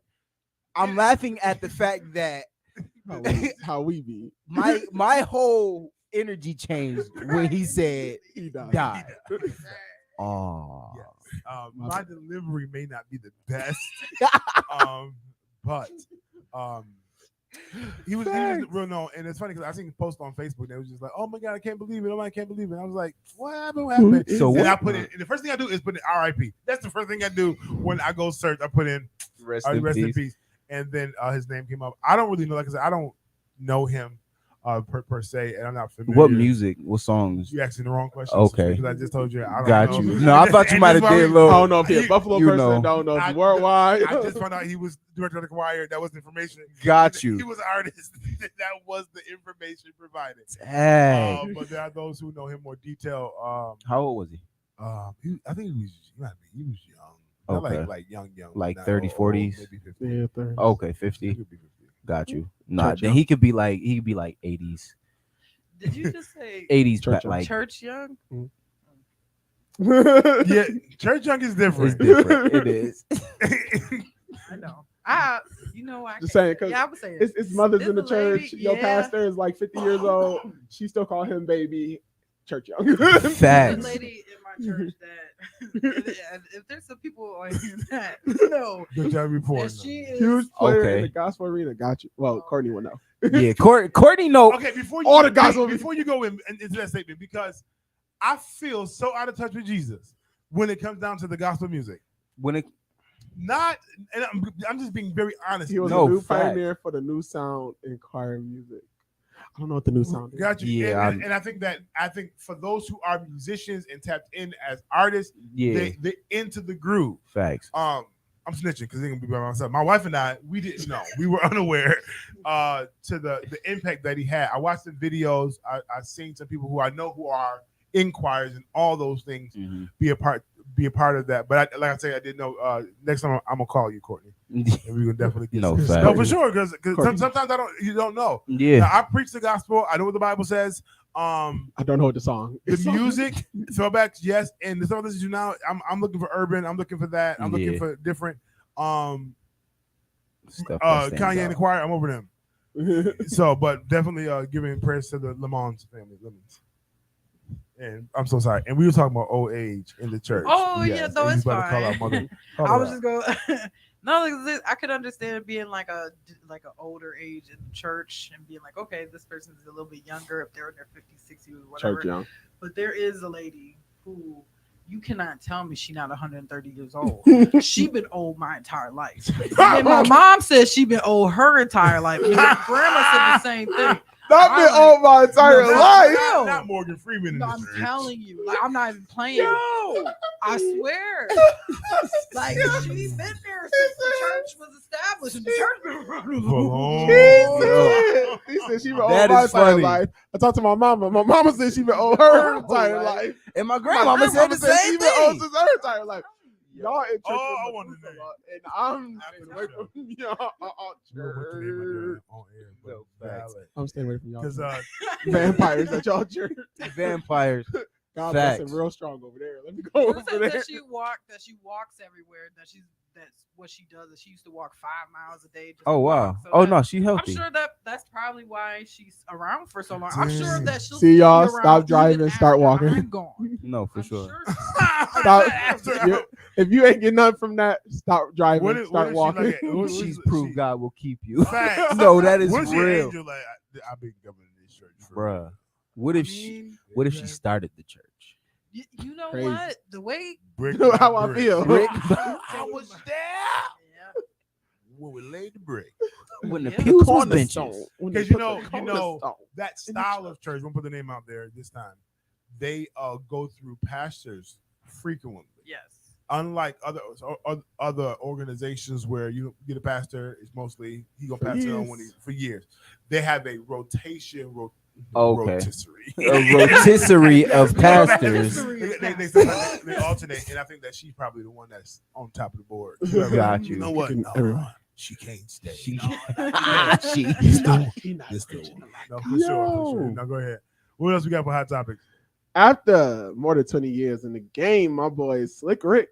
I'm laughing at the fact that
How we be.
my whole energy changed when he said
He died.
die. Oh,
Yes. My delivery may not be the best, but he was real known, and it's funny because I seen a post on Facebook that was just like, "Oh my God, I can't believe it! Oh, I can't believe it!" I was like, "What happened? What happened?"
So
and
what?
I put in, and the first thing I do is put in R.I.P. That's the first thing I do when I go search. I put in
rest
rest
in
in
peace.
peace, and then his name came up. I don't really know, like I said, I don't know him per se, and I'm not familiar.
What music? What songs?
You asking the wrong question.
Okay.
Because I just told you I don't
Got
know.
you. No, I thought you
And
might
that's
have
why
did a
we-
little.
I don't know if he's a Buffalo
you
person.
know.
Don't know if
I-
he's worldwide.
I just found out he was director of the choir. That was information.
Got
He
you.
was an artist. That was the information provided.
Dang.
But there are those who know him more detail.
How old was he?
I think he was young. Not
Okay.
like young.
Like
not
30s,
old,
40s?
maybe 50.
Yeah, 30.
Okay,
He
50.
could be 50.
Got you. Nah,
Church
then
young.
he could be like 80s.
Did you just say
80s,
Church young.
like
church young?
Yeah, church young is
it's
different.
different. It is.
I know. You know, I
Just
can't-
saying, 'cause
yeah, I would say
It's mothers in the
This lady,
church. Your
yeah.
pastor is like 50 years old. She still call him baby. Church young.
There's a
Facts.
lady in my church that if there's some people on here that know
Good job reporting.
that she
Huge
is
player in
Okay.
the gospel arena. Got you. Well, Courtney will know.
Yeah, Courtney. No,
Okay, before
All the
you
gospel-
before you go into that statement, because I feel so out of touch with Jesus when it comes down to the gospel music.
when it
Not, and I'm just being very honest.
He was
No,
a new
fact.
pioneer for the new sound in choir music. I don't know what the new sound is.
Got you.
Yeah,
and I think for those who are musicians and tapped in as artists,
yeah,
they into the groove.
facts.
I'm snitching because they're gonna be by myself. My wife and I, we didn't know. We were unaware to the impact that he had. I watched the videos. I've seen some people who I know who are in choirs and all those things
Mhm.
be a part of that. But like I say, I didn't know. Next time I'm gonna call you, Courtney, and we can definitely get
No,
some-
facts.
no, for sure. Because
Courtney.
sometimes you don't know.
Yeah,
Now, I preach the gospel. I know what the Bible says.
I don't know what the song
The
is.
music, throwbacks, yes, and the stuff I listen to now, I'm looking for urban. I'm looking for that. I'm looking
Yeah.
for different.
Stuff that stands
Kanye and
out.
the choir, I'm over them. So, but definitely giving prayers to the Lemons family. Lemons. And I'm so sorry. And we were talking about old age in the church.
Oh, yeah, no,
and
it's
you better call
fine.
out mother. call
I
her
was
out.
just going. No, I could understand it being like an older age in the church and being like, okay, this person is a little bit younger if they're in their 50s, 60s, whatever.
Church young.
But there is a lady who you cannot tell me she's not 130 years old. She been old my entire life. And my mom says she been old her entire life. And my grandma said the same thing.
I've been old my entire
No,
life.
no.
Not Morgan Freeman.
No,
in
I'm
the church.
telling you, like I'm not even playing. I swear. Like she's been there since the church was established. And the church been running.
For a long
He said she been old
That
my
is
entire
funny.
life. I talked to my mama. My mama said she been old her entire life.
And my
My
grandmama said the
grandmama
same
she been old
thing.
since her entire life. Y'all in church
Oh, I
with
wanted
Methuselah,
that.
and I'm
After
staying
the
away
show.
from y'all.
We'll put the name of
Church.
that on air, but
No, facts.
valid.
I'm staying away from y'all.
'Cause,
Vampires at y'all church.
Vampires.
God bless
Facts.
him real strong over there. Let me go over
That
there.
she walks everywhere. That's what she does. She used to walk 5 miles a day. Just
Oh
to
wow.
walk. So
Oh
that-
no, she
I'm
healthy.
sure that's probably why she's around for so long. I'm sure
Damn.
that she'll
See y'all,
be around
stop
even
driving, start
after
walking.
I'm gone.
No, for
I'm
sure.
Stop.
After-
You- if you ain't getting nothing from that, stop driving.
What if-
start
what if she
walking.
like what if
She's
she-
proved God will keep you.
Facts.
No, that is
What if she an
real,
angel, like, I've been coming to this church, for
bruh. What if she? What if she started the church?
You know
Crazy.
what? The way
Brick
You know
by
how I
brick.
feel.
Brick.
I was there
yeah.
when we laid the brick.
when the
Yeah.
pews was
cornerstone.
benches.
When they
Because
put the cornerstone.
that style of church. We'll put the name out there this time. They go through pastors frequently.
Yes.
Unlike other organizations where you get a pastor, it's mostly he gonna pass it on for years. They have a rotation. Rotisserie.
A rotisserie of pastors.
They alternate, and I think that she's probably the one that's on top of the board.
Got
You
you.
know what?
Everyone.
She can't stay.
She,
This the one. No, for sure. Now go ahead. What else we got for hot topics?
After more than 20 years in the game, my boy Slick Rick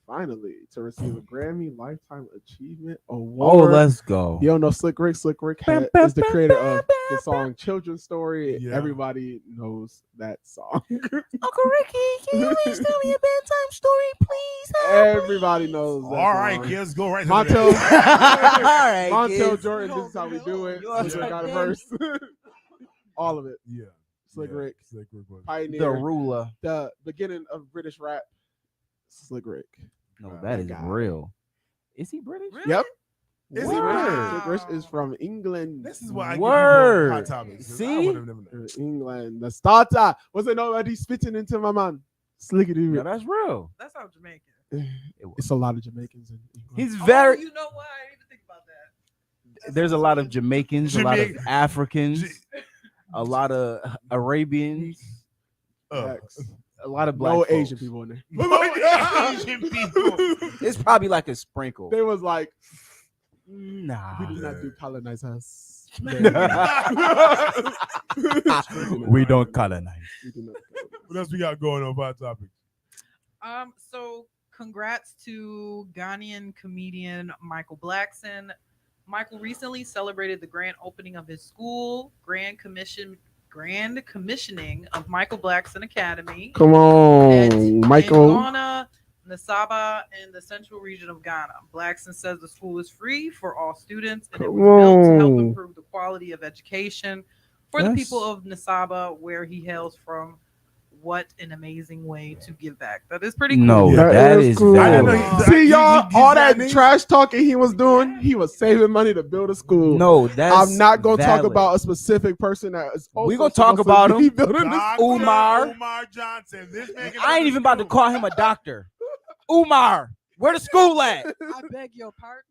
finally to receive a Grammy Lifetime Achievement
oh,
Award.
let's go.
You don't know Slick Rick. Slick Rick is the creator of the song Children's Story.
Yeah.
Everybody knows that song.
Uncle Ricky, can you please tell me a bedtime story, please?
Everybody knows that
All right,
song.
kids, go right.
Montel,
All right,
Montel
kids.
Jordan, this is how we do it.
You
Slick Rick got a verse. All of it.
Yeah.
Slick
Yeah.
Rick,
Slick Rick was.
pioneer,
The ruler.
the beginning of British rap. Slick Rick.
No, that is
God.
real. Is he British?
Really?
Yep.
Is he
Slick
really?
Rick. Slick Rick is from England.
This is why I
Word.
give you hot topics. 'Cause I
See?
would've never known.
England. The starter. Was it nobody spitting into my man? Slickety
No,
Rick.
that's real.
That sounds Jamaican.
It's a lot of Jamaicans in England.
He's very.
Oh, you know what? I didn't even think about that.
There's a lot of Jamaicans, a lot of
Jamaican.
Africans, a lot of Arabians,
Facts.
a lot of black
No
folks.
Asian people in there.
Asian people.
It's probably like a sprinkle.
They was like,
Nah.
we do not do colonize us.
We don't colonize.
We do not colonize.
What else we got going on hot topics?
So congrats to Ghanaian comedian Michael Blackson. Michael recently celebrated the grand opening of his school, grand commissioning of Michael Blackson Academy.
Come on, Michael.
In Ghana, Nasaba, and the central region of Ghana. Blackson says the school is free for all students and it was built to help improve the quality of education for the people of Nasaba, where he hails from. What an amazing way to give back. That is pretty cool.
No,
That
that
is
is
cool.
I didn't know
very.
he-
See y'all,
he's
all that
Ghanaian?
trash talking he was doing, he was saving money to build a school.
No, that's.
I'm not gonna talk
valid.
about a specific person that is.
We gonna talk about him.
Building this.
Dr.
Umar.
Umar Johnson. This man can
I ain't even about to call him a doctor. Umar, where the school at?
I beg your pardon.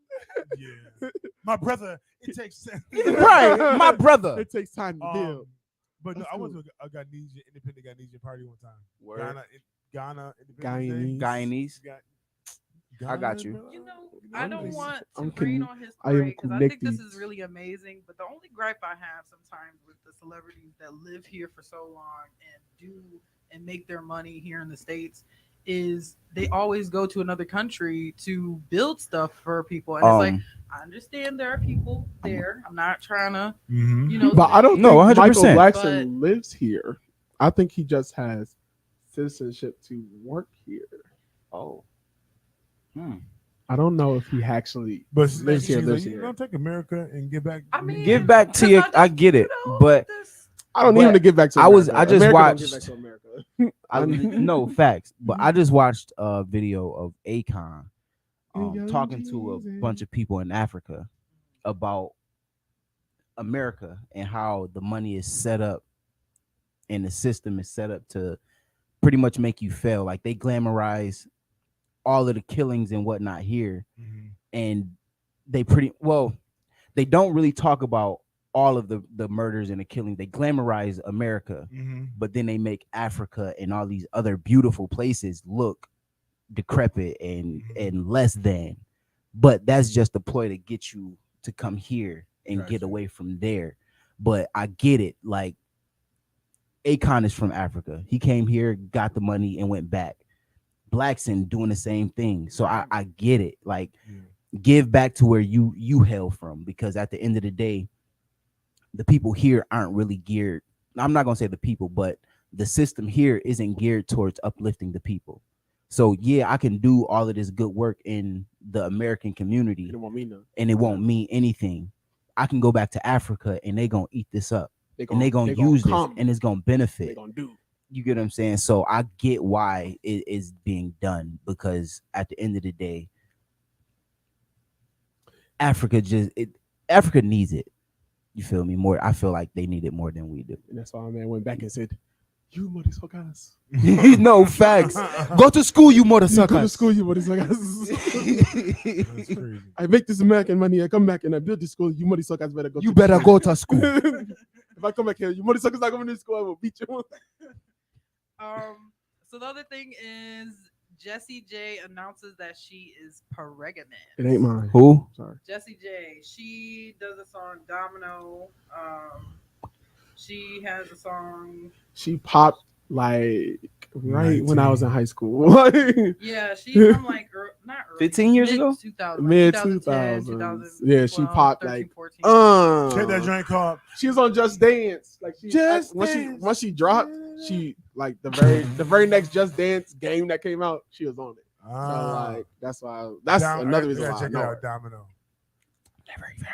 Yeah. My brother, it takes
Right, my brother.
It takes time to build.
But no,
That's
I went
cool.
to a Ghanesian, independent Ghanesian party one time.
Word.
Ghana Independence
Guyanese.
Day.
Guyanese. I got you.
You know, I don't want to
I'm
rain
con-
on his
I am
parade because I think this
connected.
is really amazing. But the only gripe I have sometimes with the celebrities that live here for so long and do and make their money here in the States is they always go to another country to build stuff for people. And it's like, I understand there are people there. I'm not trying to,
Mhm.
you know,
But I don't
No,
think Michael
100%.
Blackson lives here. I think he just has citizenship to work here.
Oh.
I don't know if he actually
But
lives here. Lives
you
here.
don't take America and get back.
I mean,
Give back to you. I get it, but
I don't need him to give back to.
I was-
America.
I just
America don't
watched-
give back to America.
no facts. But I just watched a video of Akon talking to a bunch of people in Africa about America and how the money is set up and the system is set up to pretty much make you fail. Like they glamorize all of the killings and whatnot here, and they they don't really talk about all of the murders and the killings. They glamorize America, but then they make Africa and all these other beautiful places look decrepit and less than. But that's just a ploy to get you to come here and get away from there. But I get it. Like Akon is from Africa. He came here, got the money, and went back. Blackson doing the same thing. So I get it. Like give back to where you hail from, because at the end of the day, the people here aren't really geared. I'm not gonna say the people, but the system here isn't geared towards uplifting the people. So yeah, I can do all of this good work in the American community, and it won't mean anything. I can go back to Africa and they gonna eat this up, and they gonna use this, and it's gonna benefit.
They gonna do.
You get what I'm saying? So I get why it is being done, because at the end of the day, Africa Africa needs it. You feel me? More. I feel like they need it more than we do.
And that's why my man went back and said, "You motherfuckers,
No facts. Go to school, you
you go to
motherfuckers.
school, you motherfuckers.
That's crazy.
I make this American money. I come back and I build this school. You motherfuckers better go.
You
to
better go to school.
If I come back here, you motherfuckers not coming to school. I will beat you.
So the other thing is Jessie J announces that she is pregnant.
It ain't mine.
Who?
Sorry.
Jessie J, she does a song Domino. She has a song.
She popped like right when I
19.
was in high school.
Yeah, she's from like not early,
15 years ago?
2000,
Mid
2010,
2000s. Yeah, she popped
13,
like
14.
Check that joint called
she was on Just Dance. Like she
Just
once
Dance.
she dropped, she like the very next Just Dance game that came out, she was on it. So like that's why another reason why I
check it
know
out,
her.
Domino.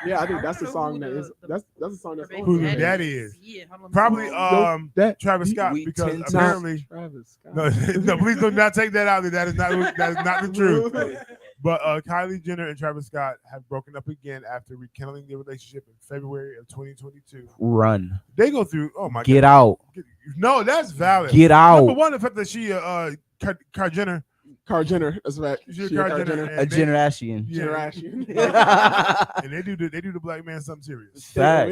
Yeah, I think
I
that's the
don't know
song
who
that
the-
is that's the song that's
Her
on
Who
baby
the
there.
daddy is.
Yeah, hold on,
Probably
let me see.
That
Travis Scott,
we
because
tend to-
apparently
Travis Scott.
no, no, please do not take that out. That is not the truth. But Kylie Jenner and Travis Scott have broken up again after rekindling their relationship in February of 2022.
Run.
They go through. Oh my
Get
God.
out.
No, that's valid.
Get
Number
out.
one, the fact that she Kylie Jenner,
Car Jenner, that's right.
she's
She
Kylie
Kylie
Jenner,
Jenner.
A generation.
Yeah.
Generation.
and they do the black man something serious.
Fact.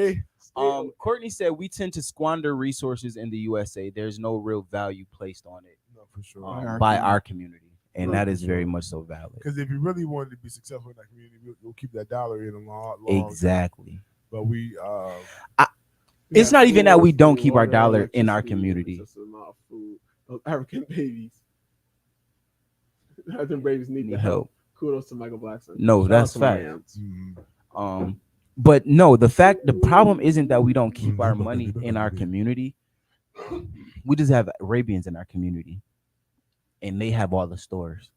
Courtney said we tend to squander resources in the USA. There's no real value placed on it
No, for sure.
by our community, and that is very much so valid.
Because if you really wanted to be successful in that community, we'll keep that dollar in a long
Exactly.
But we
It's not even that we don't
Food,
keep our
water,
dollar in our
electricity,
community.
just a amount of food. Those African babies. African babies need the
Need
help.
help.
Kudos to Michael Blackson.
No,
Shout
that's
out to my
fact.
aunts.
But no, the problem isn't that we don't keep our money in our community. We just have Arabians in our community, and they have all the stores.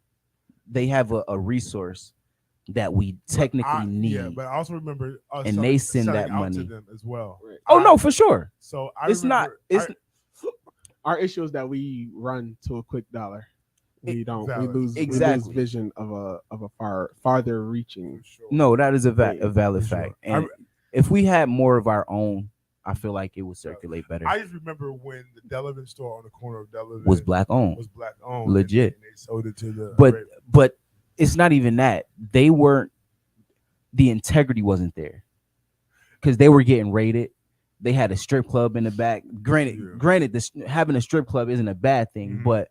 They have a resource that we technically need.
Yeah, but I also remember us
And they send
selling
that
out to
money.
them as well.
Right.
Oh no, for sure.
So
It's not. It's
Our issue is that we run to a quick dollar. We don't.
Valid.
We lose
Exactly.
vision of a farther reaching.
no. That is a valid
For sure.
fact. And if we had more of our own, I feel like it would circulate better.
I just remember when the Delavan store on the corner of Delavan
Was black owned.
was black owned,
Legit.
and they sold it to the
But it's not even that. They weren't. The integrity wasn't there because they were getting raided. They had a strip club in the back. Granted, having a strip club isn't a bad thing,
Mhm.
but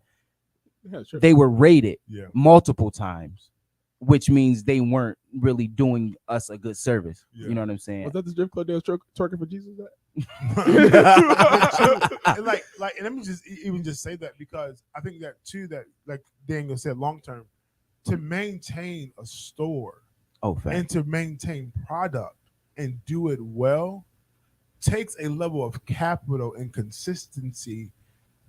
Yeah, sure.
they were raided
Yeah.
multiple times, which means they weren't really doing us a good service.
Yeah.
You know what I'm saying?
Was that the strip club they was twerking for Jesus at?
and like and let me just even just say that, because I think that too, that like Daniel said, long term, to maintain a store
Oh, fact.
and to maintain product and do it well takes a level of capital and consistency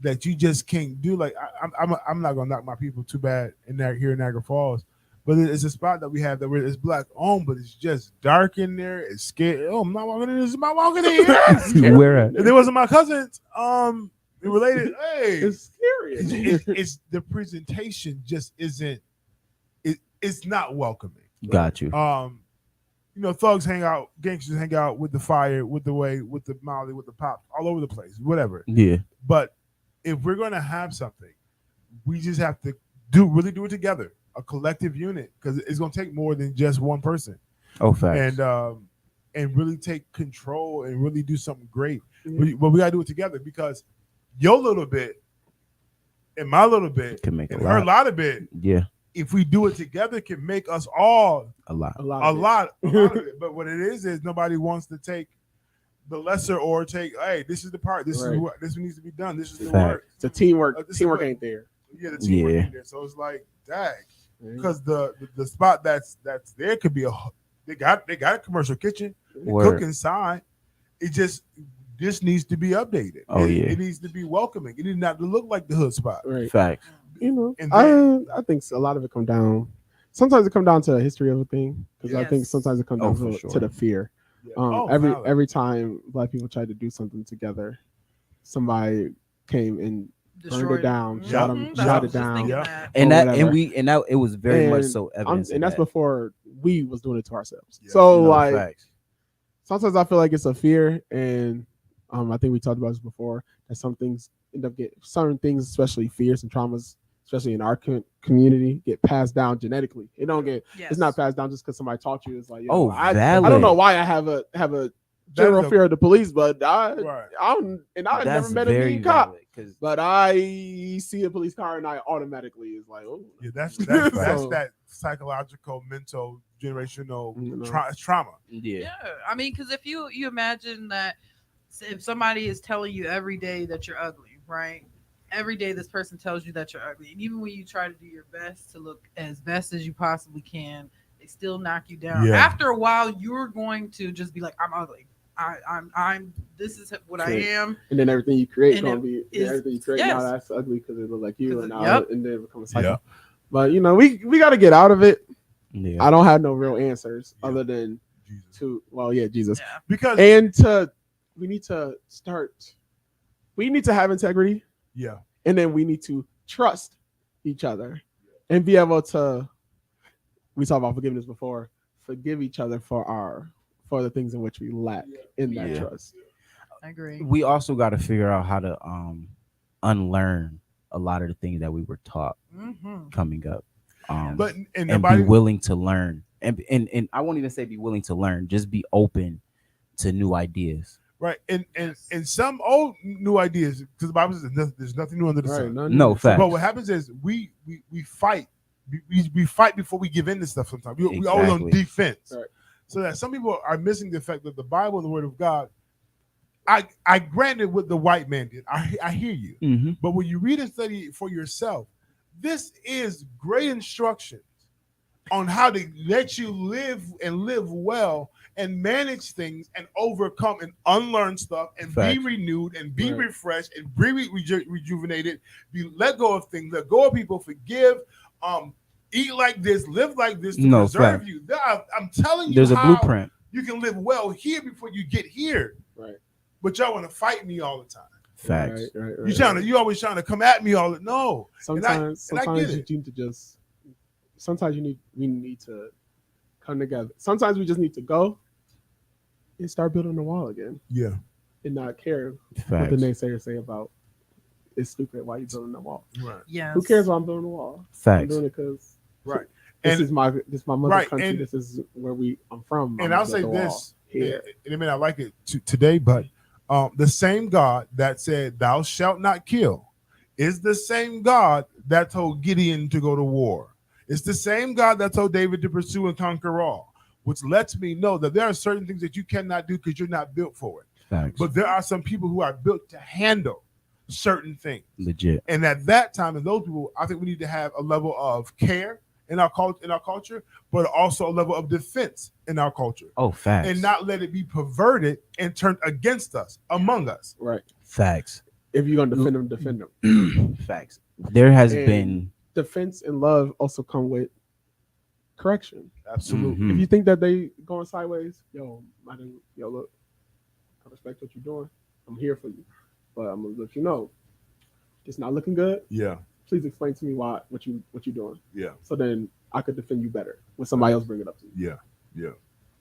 that you just can't do. Like I'm not gonna knock my people too bad in there here in Niagara Falls, but it's a spot that we have that where it's black owned, but it's just dark in there. It's scary. Oh, I'm not walking in. This is my walking in here.
Where at?
If there wasn't my cousins, related. Hey,
It's scary.
it's the presentation just isn't. It's not welcoming.
Got you.
Thugs hang out, gangsters hang out with the fire, with the way, with the Molly, with the pop, all over the place, whatever.
Yeah.
But if we're gonna have something, we just have to do it together, a collective unit, because it's gonna take more than just one person,
Oh, fact.
and really take control and really do something great. But we gotta do it together, because your little bit and my little bit
Can make a
and her
lot.
lot of bit,
Yeah.
if we do it together, can make us all
A lot.
A lot.
a
of it.
lot of it. But what it is nobody wants to take the lesser or take, hey, this is the part, this
Right.
is what this needs to be done, this is the
Fact.
work.
It's a teamwork.
This is
Teamwork
what-
ain't there.
Yeah, the teamwork
Yeah.
in there. So it's like, dang, because the spot that's there could be they got a commercial kitchen, they
Word.
cook inside. It just needs to be updated.
Oh,
it,
yeah.
it needs to be welcoming. It needs not to look like the hood spot.
Right.
Fact.
And then-
I think a lot of it come down. Sometimes it come down to the history of a thing, because I think
Yes.
sometimes it comes
Oh,
down
for
to,
sure.
to the fear.
Yeah. Oh,
every
valid.
every time Black people tried to do something together, somebody came and burned it down,
Mhm.
shot
Mhm.
That's
shot
what I
it
was just
down.
thinking
Yeah.
that.
And
Or
that
whatever.
and it was very much
And
so evidence.
and that's
that.
before we was doing it to ourselves.
Yeah.
So
No,
like
facts.
sometimes I feel like it's a fear, and I think we talked about this before, that some things end up certain things, especially fears and traumas, especially in our community, get passed down genetically. It don't get.
Yes.
It's not passed down just because somebody taught you. It's like, I
valid.
don't know why I have a general fear of the police, but I
That's
never met a
very
mean cop.
valid, 'cause
But I see a police car and I automatically is like, oh,
Yeah, that's
So-
that psychological, mental, generational trauma.
Yeah, I mean, because if you imagine that if somebody is telling you every day that you're ugly, right? Every day this person tells you that you're ugly, and even when you try to do your best to look as best as you possibly can, they still knock you down.
Yeah.
After a while, you're going to just be like, I'm ugly. I'm this is what I am.
and then everything you create
And
gonna
it
be
is-
everything you create
yes.
now that's ugly because it look like you, and now
Yep.
and then it becomes a cycle.
Yeah.
But we got to get out of it.
Yeah.
I don't have no real answers
Yeah.
other than
Jesus.
Jesus,
Yeah.
Because
and we need to have integrity,
yeah,
and then we need to trust each other and be able to. We talked about forgiveness before. Forgive each other for the things in which we lack in that
Yeah.
trust.
I agree.
We also got to figure out how to unlearn a lot of the things that we were taught
Mm-hmm.
coming up.
but and
And
nobody
be willing to learn. And I won't even say be willing to learn, just be open to new ideas.
right and some old new ideas, because the Bible says there's nothing new under the sun.
No fact.
But what happens is we fight. We fight before we give in to stuff sometimes. We always on
Exactly.
defense.
Right.
So that some people are missing the fact that the Bible and the Word of God, I granted what the white man did. I hear you.
Mm-hmm.
But when you read and study it for yourself, this is great instructions on how to let you live well and manage things and overcome and unlearn stuff and
Facts.
be renewed and be
Right.
refreshed and be rejuvenated. Be let go of things, let go of people, forgive, eat like this, live like this to
No,
preserve
fact.
you. I'm telling you,
There's a
how
blueprint.
you can live well here before you get here.
Right.
But y'all want to fight me all the time.
Facts.
Right.
You always trying to come at me all the no.
Sometimes
and I get
you
it.
need to just. Sometimes we need to come together. Sometimes we just need to go and start building the wall again,
Yeah.
and not care what
Facts.
the naysayers say about. It's stupid. Why you building the wall?
Right.
Yes.
Who cares why I'm building the wall? I'm
Facts.
doing it because
Right.
this
And-
is my mother's
right,
country.
and-
This is where I'm from.
And
I'm
I'll
gonna
say
build the wall
this,
here.
and it may not like it today, but the same God that said, "Thou shalt not kill," is the same God that told Gideon to go to war. It's the same God that told David to pursue and conquer all, which lets me know that there are certain things that you cannot do because you're not built for it.
Facts.
But there are some people who are built to handle certain things.
Legit.
And at that time, and those people, I think we need to have a level of care in our culture, but also a level of defense in our culture,
Oh, facts.
and not let it be perverted and turned against us, among us.
Right.
Facts.
If you're gonna defend them.
Facts. There has
And-
been
Defense and love also come with correction.
Absolutely.
Mhm.
If you think that they going sideways, look, I respect what you're doing. I'm here for you, but I'm gonna let you know it's not looking good.
Yeah.
Please explain to me what you're doing,
Yeah.
so then I could defend you better when somebody else bring it up to you.
Yeah. Yeah.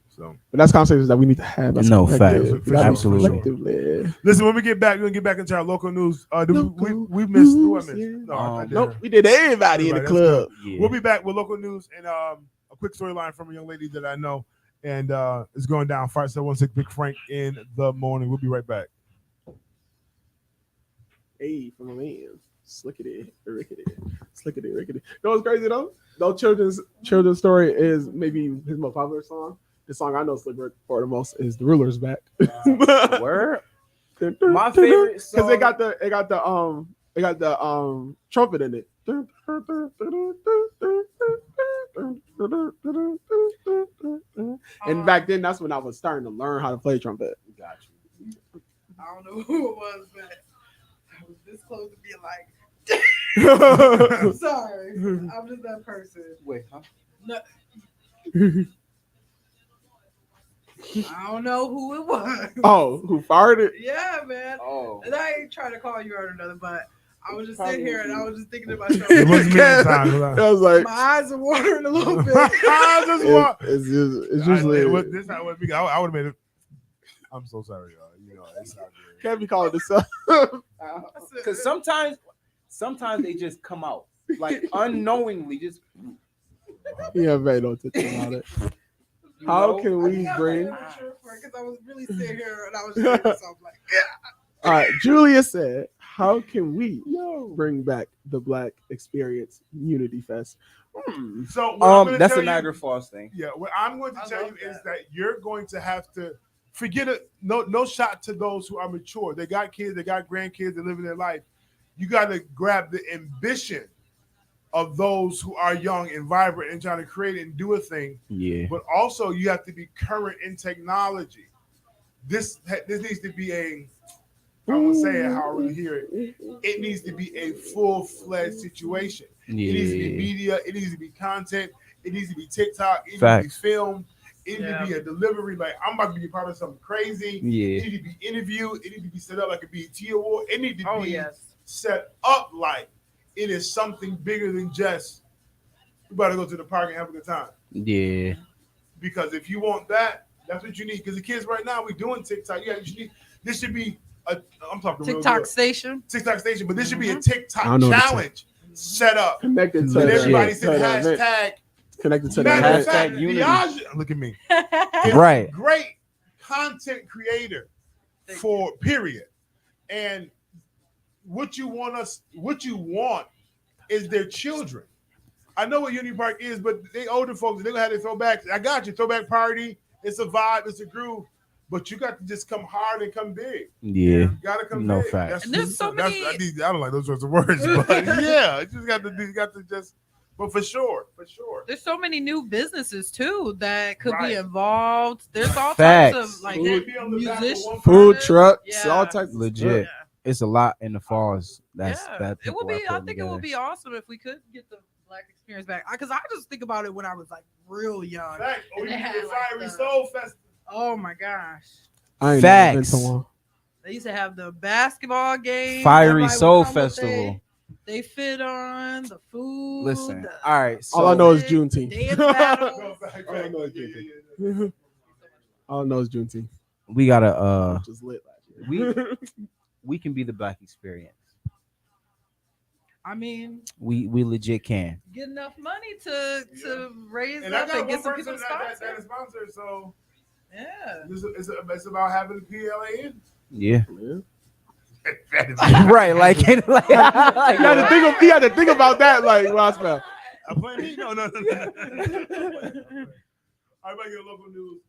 So
But that's conversations that we need to have. That's
No,
collective.
facts.
We gotta
Absolutely.
collectively.
listen, when we get back, we're gonna get back into our local news. We
Local
missed who I
news,
missed.
yeah.
No, I did.
Nope, we did everybody in the
Everybody,
club.
that's
Yeah.
We'll be back with local news and a quick storyline from a young lady that I know, and it's going down 5716 Big Frank in the morning. We'll be right back.
Hey, from my man, slickety, rickety, slickety, rickety. You know what's crazy though? Though children's story is maybe his most popular song. The song I know Slick Rick for the most is "The Ruler's Back."
Word. My favorite
because
song.
it got the trumpet in it. And back then, that's when I was starting to learn how to play trumpet.
Got you.
I don't know who it was, but I was this close to being like, I'm sorry. I'm just that person.
Wait, huh?
No. I don't know who it was.
Oh, who fired it?
Yeah, man.
Oh.
And I ain't trying to call you out or nothing, but I was just
Probably
sitting here and
you.
I was just thinking to myself,
It wasn't me this time. Relax.
I was like,
my eyes are watering a little bit.
I just want.
it's usually
This time I would have made it I'm so sorry, y'all. You know, it's not good.
Can't be calling this up.
Because sometimes they just come out like unknowingly. Just
Yeah, man, don't touch about it. How can we bring?
Because I was really sitting here and I was sharing myself like,
All right, Julia said, "How can we bring back the Black Experience Unity Fest?"
So what I'm gonna
that's
tell
a
you-
Niagara Falls thing.
Yeah, what I'm going to
I
tell
love
you is
that.
that you're going to have to forget it. No shot to those who are mature. They got kids, they got grandkids, they're living their life. You got to grab the ambition of those who are young and vibrant and trying to create and do a thing.
Yeah.
But also, you have to be current in technology. This needs to be a. I won't say it how I really hear it. It needs to be a full-fledged situation. It needs to be media. It needs to be content. It needs to be TikTok. It
Facts.
needs to be film. It needs to be a delivery. Like I'm about to be part of something crazy.
Yeah.
It needs to be interviewed. It needs to be set up like a BET award. It needs to be
yes.
set up like it is something bigger than just we about to go to the park and have a good time.
Yeah.
Because if you want that, that's what you need. Because the kids right now, we doing TikTok. Yeah, this should be I'm talking real
TikTok
good.
station.
TikTok station, but this should be a
I
TikTok
don't know the
challenge set up.
Connected to
And
Legit.
everybody
to
said
that event.
hashtag.
Connected to
Matter
that
of
event.
fact,
Unity.
Biagio, look at me. Is
Right.
a great content creator for period. And what you want is their children. I know what Unity Park is, but they older folks, they're gonna have their throwbacks. I got you, throwback party. It's a vibe, it's a groove. But you got to just come hard and come big.
Yeah.
You gotta come
No
big.
facts.
And there's so many-
I don't like those sorts of words, but yeah, you just got to just. But for sure.
There's so many new businesses too that could
Right.
be involved. There's all
Facts.
types of like
Food, be on the back of
musicians.
one
Food
person.
trucks,
Yeah.
all types of
Legit.
stuff.
It's a lot in the falls. That's
Yeah,
that.
it would
people
be.
are
I
putting
think it would
together.
be awesome if we could get the Black experience back. Because I just think about it when I was like real young.
Fact. Oh,
And
you
they
did
had,
the
like,
Fiery
the-
Soul Festival.
Oh my gosh.
I ain't never been
Facts.
to one.
They used to have the basketball game.
Fiery
Everybody would
Soul
come with
Festival.
They fit on the food.
Listen.
the-
All right. So
All I know is Juneteenth.
Dance battle.
Go back,
I don't know
yeah,
anything.
yeah, yeah.
All I know is Juneteenth.
we gotta
Which was lit last year.
we can be the Black experience.
I mean,
We legit can.
get enough money to raise
And I
up
got
and get
one
some
person
people
that
sponsored.
is sponsored, so
Yeah.
it's about having the PLA in.
Yeah.
Yeah.
That is
right. Like, like
You had to think about that, like Roswell.
I'm playing me? No. All right, about your local news.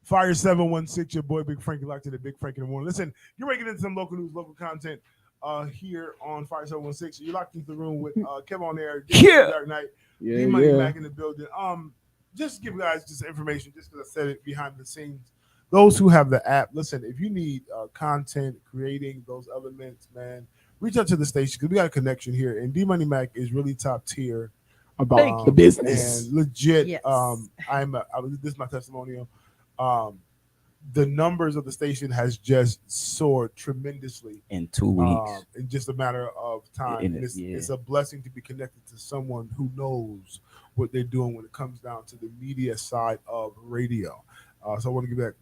Fire 716, your boy Big Frankie locked to the Big Frankie in the morning. Listen, you're ready to get into some local news, local content here on Fire 716. You're locked into the room with Kevin on there,
Yeah.
Dark Knight,
Yeah,
D-Money
yeah.
back in the building. Just give you guys just information, just because I said it behind the scenes. Those who have the app, listen, if you need content, creating those elements, man, reach out to the station because we got a connection here. And D-Money Mac is really top tier
About the business.
and legit.
Yes.
This is my testimonial. The numbers of the station has just soared tremendously
in 2 weeks.
in just a matter of time.
In
And
it,
it's,
yeah.
it's a blessing to be connected to someone who knows what they're doing when it comes down to the media side of radio. So I want to give that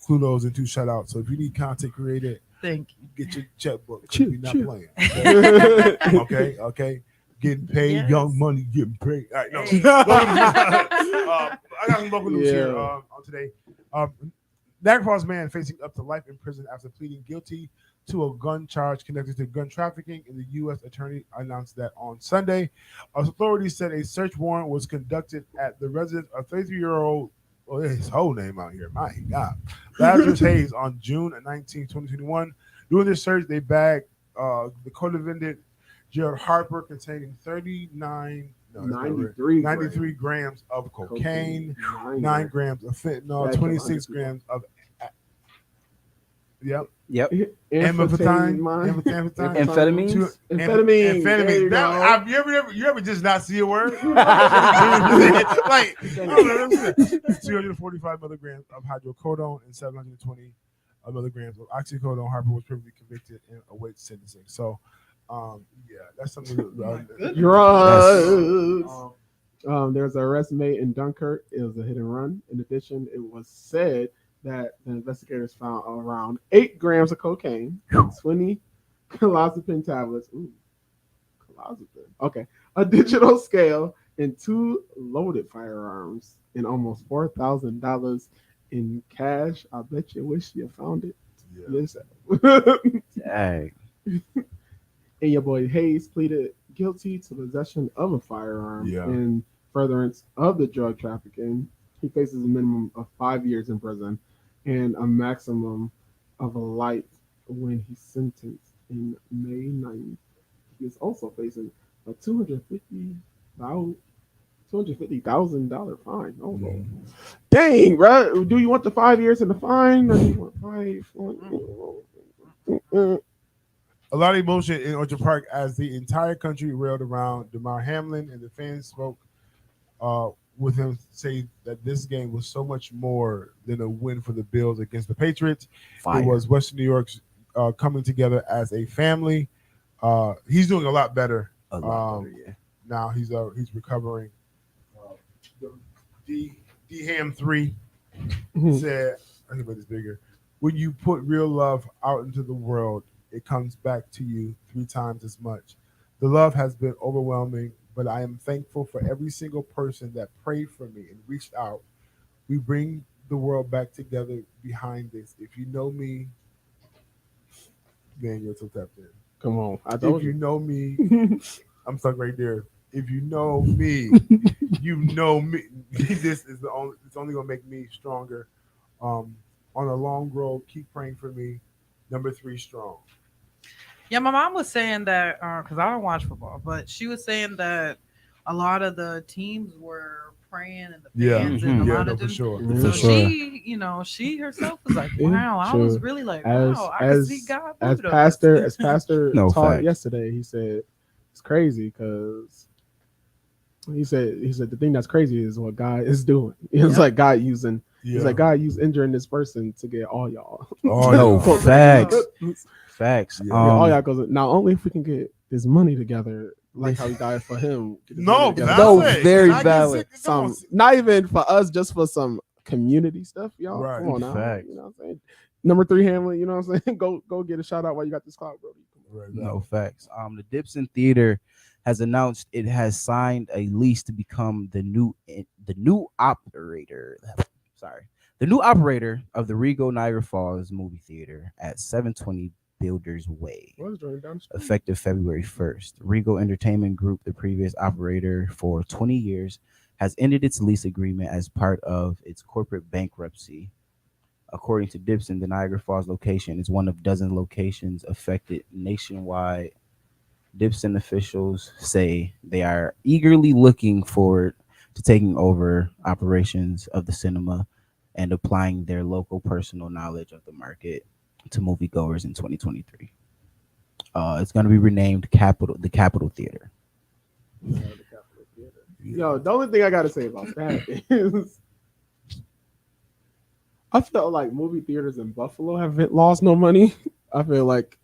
kudos and 2 shout outs. So if you need content created,
Thank you.
get your checkbook. 'Cause
Chew,
we're not
chew.
playing. Okay. Getting paid,
Yes.
young money, getting paid. All right, no.
Hey.
I got some local news here
Yeah.
on today. Niagara Falls man facing up to life in prison after pleading guilty to a gun charge connected to gun trafficking. And the U.S. attorney announced that on Sunday. Authorities said a search warrant was conducted at the residence of 33-year-old. Well, his whole name out here. My God. Lazarus Hayes on June 19, 2021. During this search, they bagged the co-defendant Gerald Harper containing 93 grams of cocaine, 9 grams of fentanyl,
That's
26
a lot.
grams of
Yep.
amphetamine.
Amphetamines?
Amphetamine. There you go.
You ever just not see a word? Like 245 milligrams of hydrocodone and 720 milligrams of oxycodone. Harper was previously convicted and awaits sentencing. So, yeah, that's something.
Drugs. There's an arrest made in Dunkirk. It was a hit and run. In addition, it was said that the investigators found around 8 grams of cocaine, 20 clozapine tablets. Ooh, clozapine. Okay, a digital scale, and 2 loaded firearms, and almost $4,000 in cash. I bet you wish you found it.
Yeah.
Yes.
Dang.
And your boy Hayes pleaded guilty to possession of a firearm and furtherance of the drug trafficking. He faces a minimum of 5 years in prison and a maximum of life when he's sentenced in May 9th. He is also facing a $250,000 fine. Oh, no. Dang, bro. Do you want the 5 years and the fine, or do you want 5?
A lot of emotion in Orchard Park as the entire country railed around DeMar Hamlin, and the fans spoke with him, say that this game was so much more than a win for the Bills against the Patriots. Fire. It was Western New York's coming together as a family. He's doing a lot better. Better, yeah. Now he's recovering. D Ham 3 said, I think about this bigger. When you put real love out into the world, it comes back to you 3 times as much. The love has been overwhelming, but I am thankful for every single person that prayed for me and reached out. We bring the world back together behind this. If you know me, man, you're so tapped in.
Come on.
If you know me, I'm stuck right there. If you know me, you know me. This is it's only gonna make me stronger. On a long road, keep praying for me. Number 3 strong.
Yeah, my mom was saying that because I don't watch football, but she was saying that a lot of the teams were praying and the fans and a lot of them.
For sure.
So she herself was like, "Wow," I was really like, "Wow, I can see God."
As pastor
No,
taught
fact.
yesterday, he said it's crazy because he said the thing that's crazy is what God is doing. It's like God using. It's like God used injuring this person to get all y'all.
Oh
No, facts. Facts.
Yeah, all y'all goes. Not only if we can get this money together, like how we died for him.
No,
very valid.
Some not even for us, just for some community stuff, y'all.
Right.
Come on now.
Fact.
You know what I'm saying? Number 3 Hamlin, you know what I'm saying? Go get a shout out while you got this clout, bro.
Right.
No facts. The Dipson Theater has announced it has signed a lease to become the new operator. The new operator of the Regal Niagara Falls movie theater at 720 Builders Way, effective February 1st. Regal Entertainment Group, the previous operator for 20 years, has ended its lease agreement as part of its corporate bankruptcy. According to Dipson, the Niagara Falls location is one of dozen locations affected nationwide. Dipson officials say they are eagerly looking forward to taking over operations of the cinema and applying their local personal knowledge of the market to moviegoers in 2023. It's going to be renamed the Capitol Theater.
Yo, the only thing I got to say about that is I felt like movie theaters in Buffalo haven't lost no money. I feel like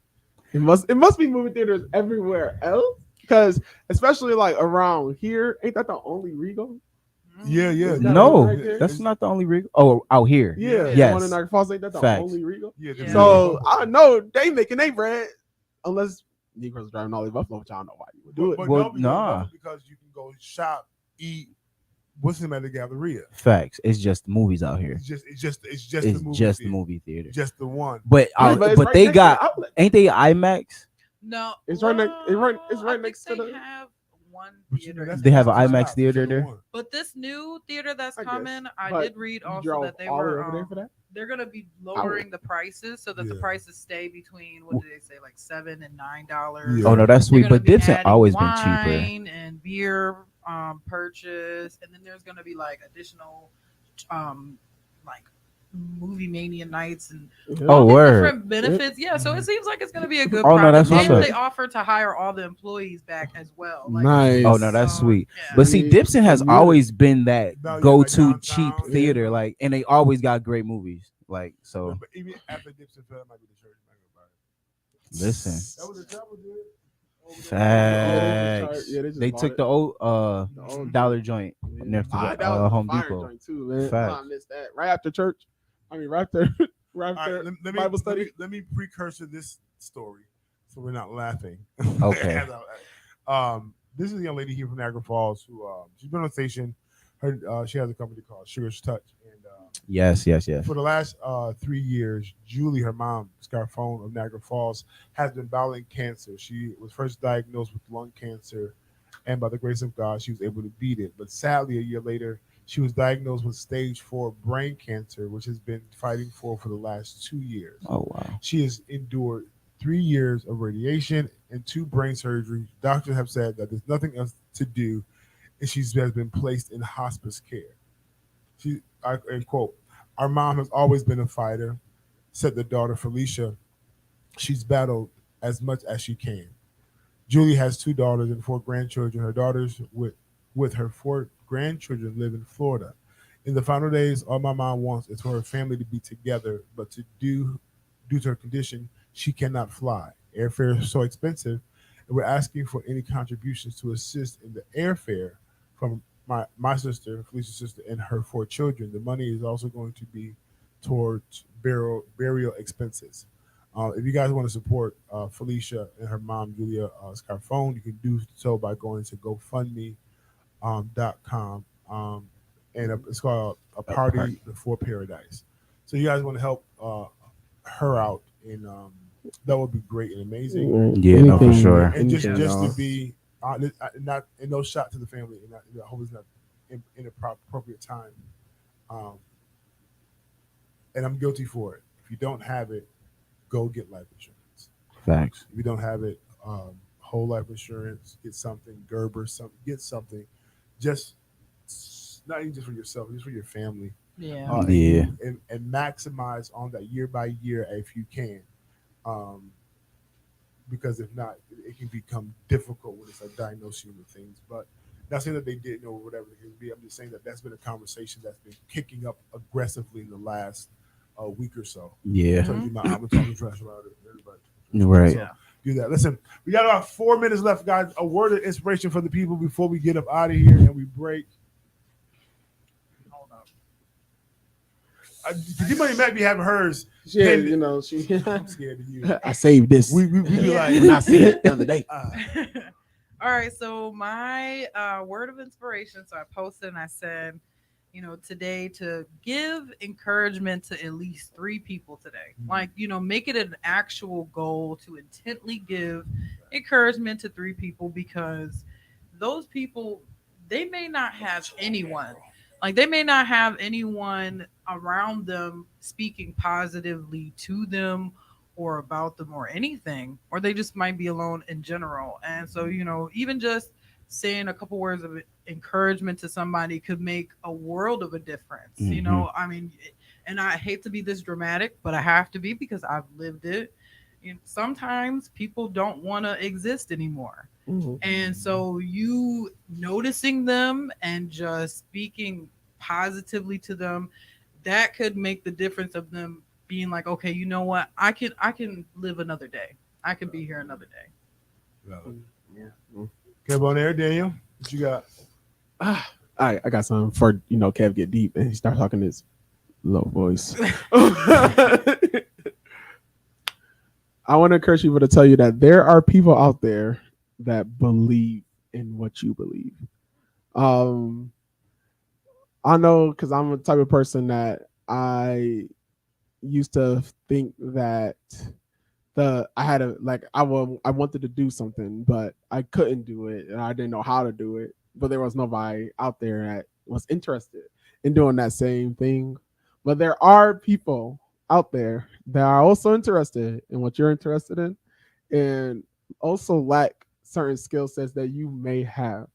it must be movie theaters everywhere else, because especially like around here, ain't that the only Regal?
Yeah.
No, that's not the only Regal. Oh, out here.
Yeah.
Yes.
One in Niagara Falls, ain't that the
Facts.
only Regal?
Yeah.
So I know they making their bread, unless Negroes driving all the way to Buffalo, which I don't know why you would do it.
But
Well,
no, because you can go shop, eat. What's the matter, Galleria?
Facts. It's just movies out here.
It's just
It's
the movie
just the
theater.
movie theater.
Just the one.
But
it's
but
right
they
next to
got
the outlet.
ain't they IMAX?
No,
It's right next. It's right
I
next to
think they
the.
have one
But you know,
theater.
that's
They have
the
an IMAX
shop.
theater
Just the
there?
one.
But this new theater that's
I guess.
coming, I
But
did read
you
also
drove
that they
all the way
were
over there for that.
they're gonna be lowering the prices so that the
Yeah.
prices stay between what did they say, like $7 and $9.
Yeah.
Oh no, that's
They're
sweet.
gonna
But
be
Dipson
adding
always been cheaper.
wine and beer purchase, and then there's gonna be like additional like movie mania nights and
Oh,
all these
word.
different benefits. Yeah, so it seems like it's gonna be a good
Oh, no,
product.
that's what's
And
up.
they offer to hire all the employees back as well. Like,
Nice.
Oh no, that's
so,
sweet.
yeah.
But see, Dipson has
Yeah.
always been that
No, yeah,
go-to
like
cheap
downtown,
theater,
yeah.
like, and they always got great movies. Like, so
But even after Dipson fell, that might be the church. I'm not gonna buy it.
listen.
That was a travel dude.
Facts.
Yeah, they just
They
bought
took
it.
the old
The old
dollar joint
Yeah.
next to
That
the
was a
Home
fire
Depot.
joint too, man.
Facts.
I missed that right after church. I mean, right after right
All
after
right, let
Bible study.
Let me precursor this story so we're not laughing.
Okay.
This is a young lady here from Niagara Falls who she's been on station. She has a company called Sugar's Touch, and
Yes.
for the last 3 years, Julie, her mom, Scarfone of Niagara Falls, has been battling cancer. She was first diagnosed with lung cancer, and by the grace of God, she was able to beat it. But sadly, a year later, she was diagnosed with stage 4 brain cancer, which has been fighting for the last 2 years.
Oh wow.
She has endured 3 years of radiation and 2 brain surgeries. Doctors have said that there's nothing else to do, and she has been placed in hospice care. And quote, "Our mom has always been a fighter," said the daughter Felicia. "She's battled as much as she can." Julie has 2 daughters and 4 grandchildren. Her daughters with her 4 grandchildren live in Florida. In the final days, all my mom wants is for her family to be together, but due to her condition, she cannot fly. Airfare is so expensive, and we're asking for any contributions to assist in the airfare from my sister, Felicia's sister, and her 4 children. The money is also going to be towards burial expenses. If you guys want to support Felicia and her mom, Julia Scarfone, you can do so by going to GoFundMe.com. And it's called A Party Before Paradise. So you guys want to help her out, and that would be great and amazing.
Yeah, no, for sure.
And just to be not in no shot to the family, and I hope it's not in a appropriate time. And I'm guilty for it. If you don't have it, go get life insurance.
Facts.
If you don't have it, whole life insurance, get something, Gerber, get something. Just not even just for yourself, just for your family.
Yeah.
And maximize on that year by year if you can. Because if not, it can become difficult when it's like diagnosing with things. But not saying that they didn't know whatever it can be. I'm just saying that that's been a conversation that's been kicking up aggressively in the last week or so.
Yeah.
So I'm talking trash about it. Everybody.
Right.
So do that. Listen, we got about 4 minutes left, guys. A word of inspiration for the people before we get up out of here and we break. Hold up. You might be having hers.
Yeah,
I'm scared of you.
I saved this.
We be like,
when I see it the other day.
All right, so my word of inspiration. So I posted and I said, today to give encouragement to at least 3 people today. Like, make it an actual goal to intently give encouragement to 3 people, because those people, they may not have anyone. Like, they may not have anyone around them speaking positively to them or about them or anything, or they just might be alone in general. And so, even just saying a couple words of encouragement to somebody could make a world of a difference. I mean, and I hate to be this dramatic, but I have to be because I've lived it. Sometimes people don't want to exist anymore. Mm-hmm. And so you noticing them and just speaking positively to them, that could make the difference of them being like, okay, you know what? I can live another day. I can be here another day.
Yeah. Kev on air, Daniel. What you got?
I got something for Kev get deep and he start talking this low voice. I want to encourage people to tell you that there are people out there that believe in what you believe. I know, because I'm the type of person that I used to think that I wanted to do something, but I couldn't do it, and I didn't know how to do it. But there was nobody out there that was interested in doing that same thing. But there are people out there that are also interested in what you're interested in, and also lack certain skill sets that you may have.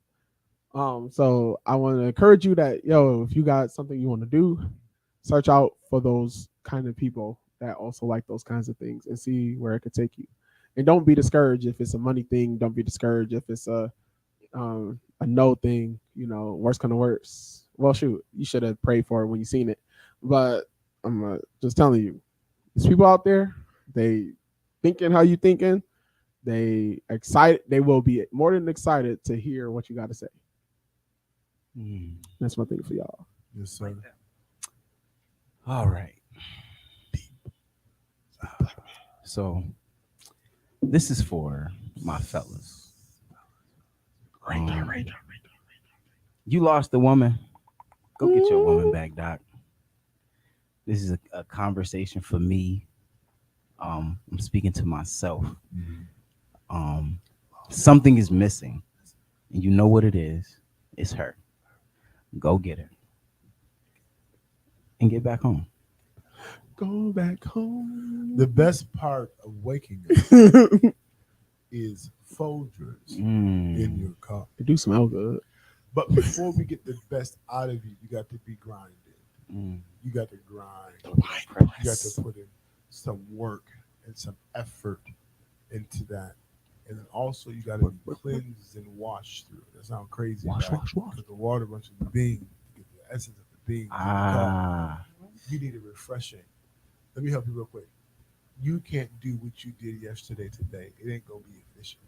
So I want to encourage you that, if you got something you want to do, search out for those kind of people that also like those kinds of things and see where it could take you. And don't be discouraged if it's a money thing. Don't be discouraged if it's a no thing. Worst kind of worse. Well, shoot, you should have prayed for it when you seen it. But I'm just telling you, there's people out there, they thinking how you thinking, They will be more than excited to hear what you got to say. That's my thing for y'all.
Yes, sir.
All right. So this is for my fellas. You lost a woman. Go get your woman back, Doc. This is a conversation for me. I'm speaking to myself. Something is missing, and you know what it is. It's her. Go get her and get back home.
Go back home.
The best part of waking up is Folgers in your car.
They do smell good.
But before we get the best out of you, you got to be grinded. You got to grind. You got to put in some work and some effort into that. And then also you got to be cleansed and washed through. That sounds crazy.
Wash.
Because the water runs through the bean to get the essence of the bean. You need a refreshing. Let me help you real quick. You can't do what you did yesterday today. It ain't going to be efficient.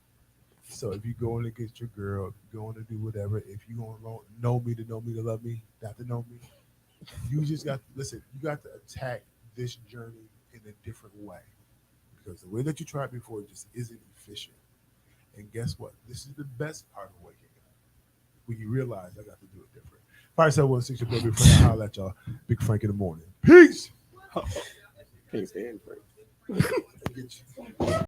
So if you're going to get your girl, if you're going to do whatever, if you're going to know me to love me, not to know me, you just got to, listen, you got to attack this journey in a different way. Because the way that you tried before just isn't efficient. And guess what? This is the best part of waking up. When you realize I got to do it different. 571-6, your boy, Big Frank. I'll holler at y'all. Big Frank in the morning. Peace.
Can't stand Frank.